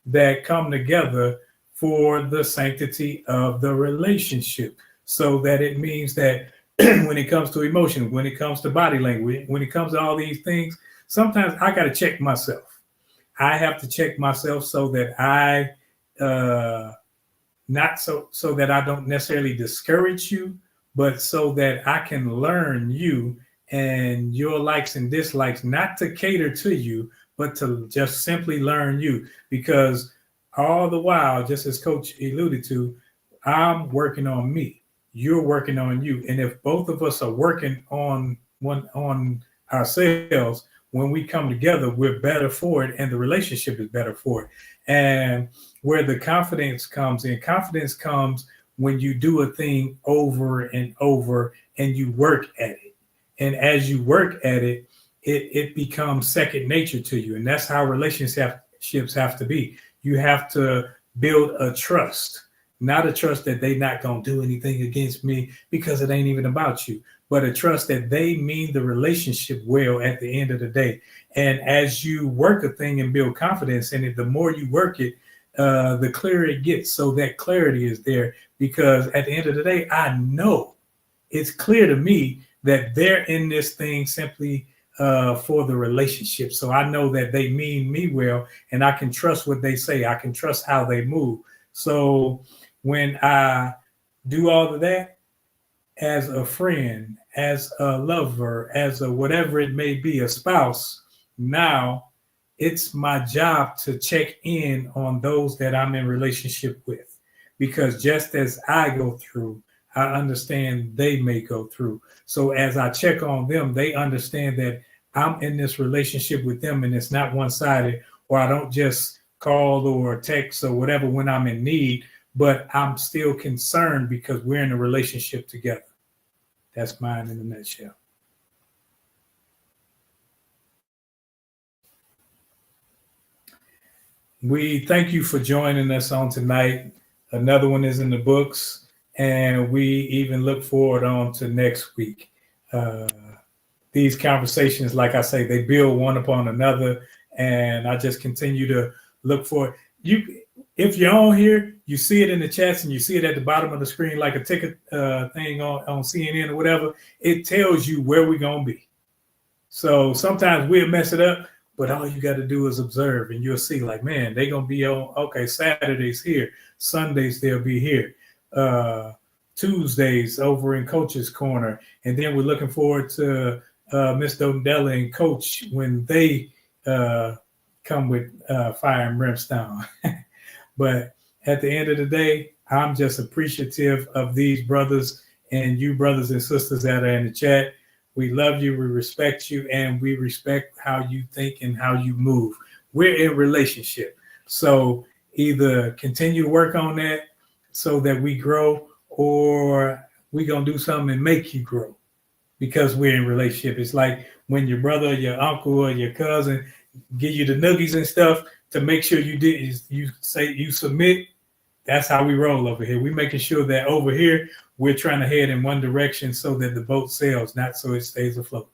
that come together for the sanctity of the relationship. So that it means that when it comes to emotion, when it comes to body language, when it comes to all these things, sometimes I got to check myself. I have to check myself so that I not so that I don't necessarily discourage you, but so that I can learn you and your likes and dislikes, not to cater to you, but to just simply learn you. Because all the while, just as Coach alluded to, I'm working on me. You're working on you. And if both of us are working on ourselves, when we come together, we're better for it, and the relationship is better for it. And where the confidence comes when you do a thing over and over and you work at it. And as you work at it, it becomes second nature to you. And that's how relationships have to be. You have to build a trust, not a trust that they're not going to do anything against me because it ain't even about you, but a trust that they mean the relationship well at the end of the day. And as you work a thing and build confidence in it, the more you work it, the clearer it gets. So that clarity is there, because at the end of the day, I know it's clear to me that they're in this thing simply for the relationship. So I know that they mean me well, and I can trust what they say. I can trust how they move. So when I do all of that as a friend, as a lover, as a whatever it may be, a spouse, now it's my job to check in on those that I'm in relationship with. Because just as I go through, I understand they may go through. So as I check on them, they understand that I'm in this relationship with them and it's not one-sided, or I don't just call or text or whatever when I'm in need, but I'm still concerned because we're in a relationship together. That's mine in a nutshell. We thank you for joining us on tonight. Another one is in the books, and we even look forward on to next week. These conversations, like I say, they build one upon another, and I just continue to look for you. If you're on here, you see it in the chats and you see it at the bottom of the screen, like a ticket thing on CNN or whatever. It tells you where we're going to be. So sometimes we'll mess it up, but all you got to do is observe, and you'll see, like, man, they're going to be on, okay, Saturdays here, Sundays they'll be here, Tuesdays over in Coach's Corner, and then we're looking forward to Miss Dondella and Coach when they come with fire and brimstone. But at the end of the day, I'm just appreciative of these brothers and you brothers and sisters that are in the chat. We love you, we respect you, and we respect how you think and how you move. We're in relationship. So either continue to work on that so that we grow, or we're going to do something and make you grow because we're in relationship. It's like when your brother, your uncle, or your cousin give you the noogies and stuff to make sure you say you submit. That's how we roll over here. We're making sure that over here we're trying to head in one direction so that the boat sails, not so it stays afloat.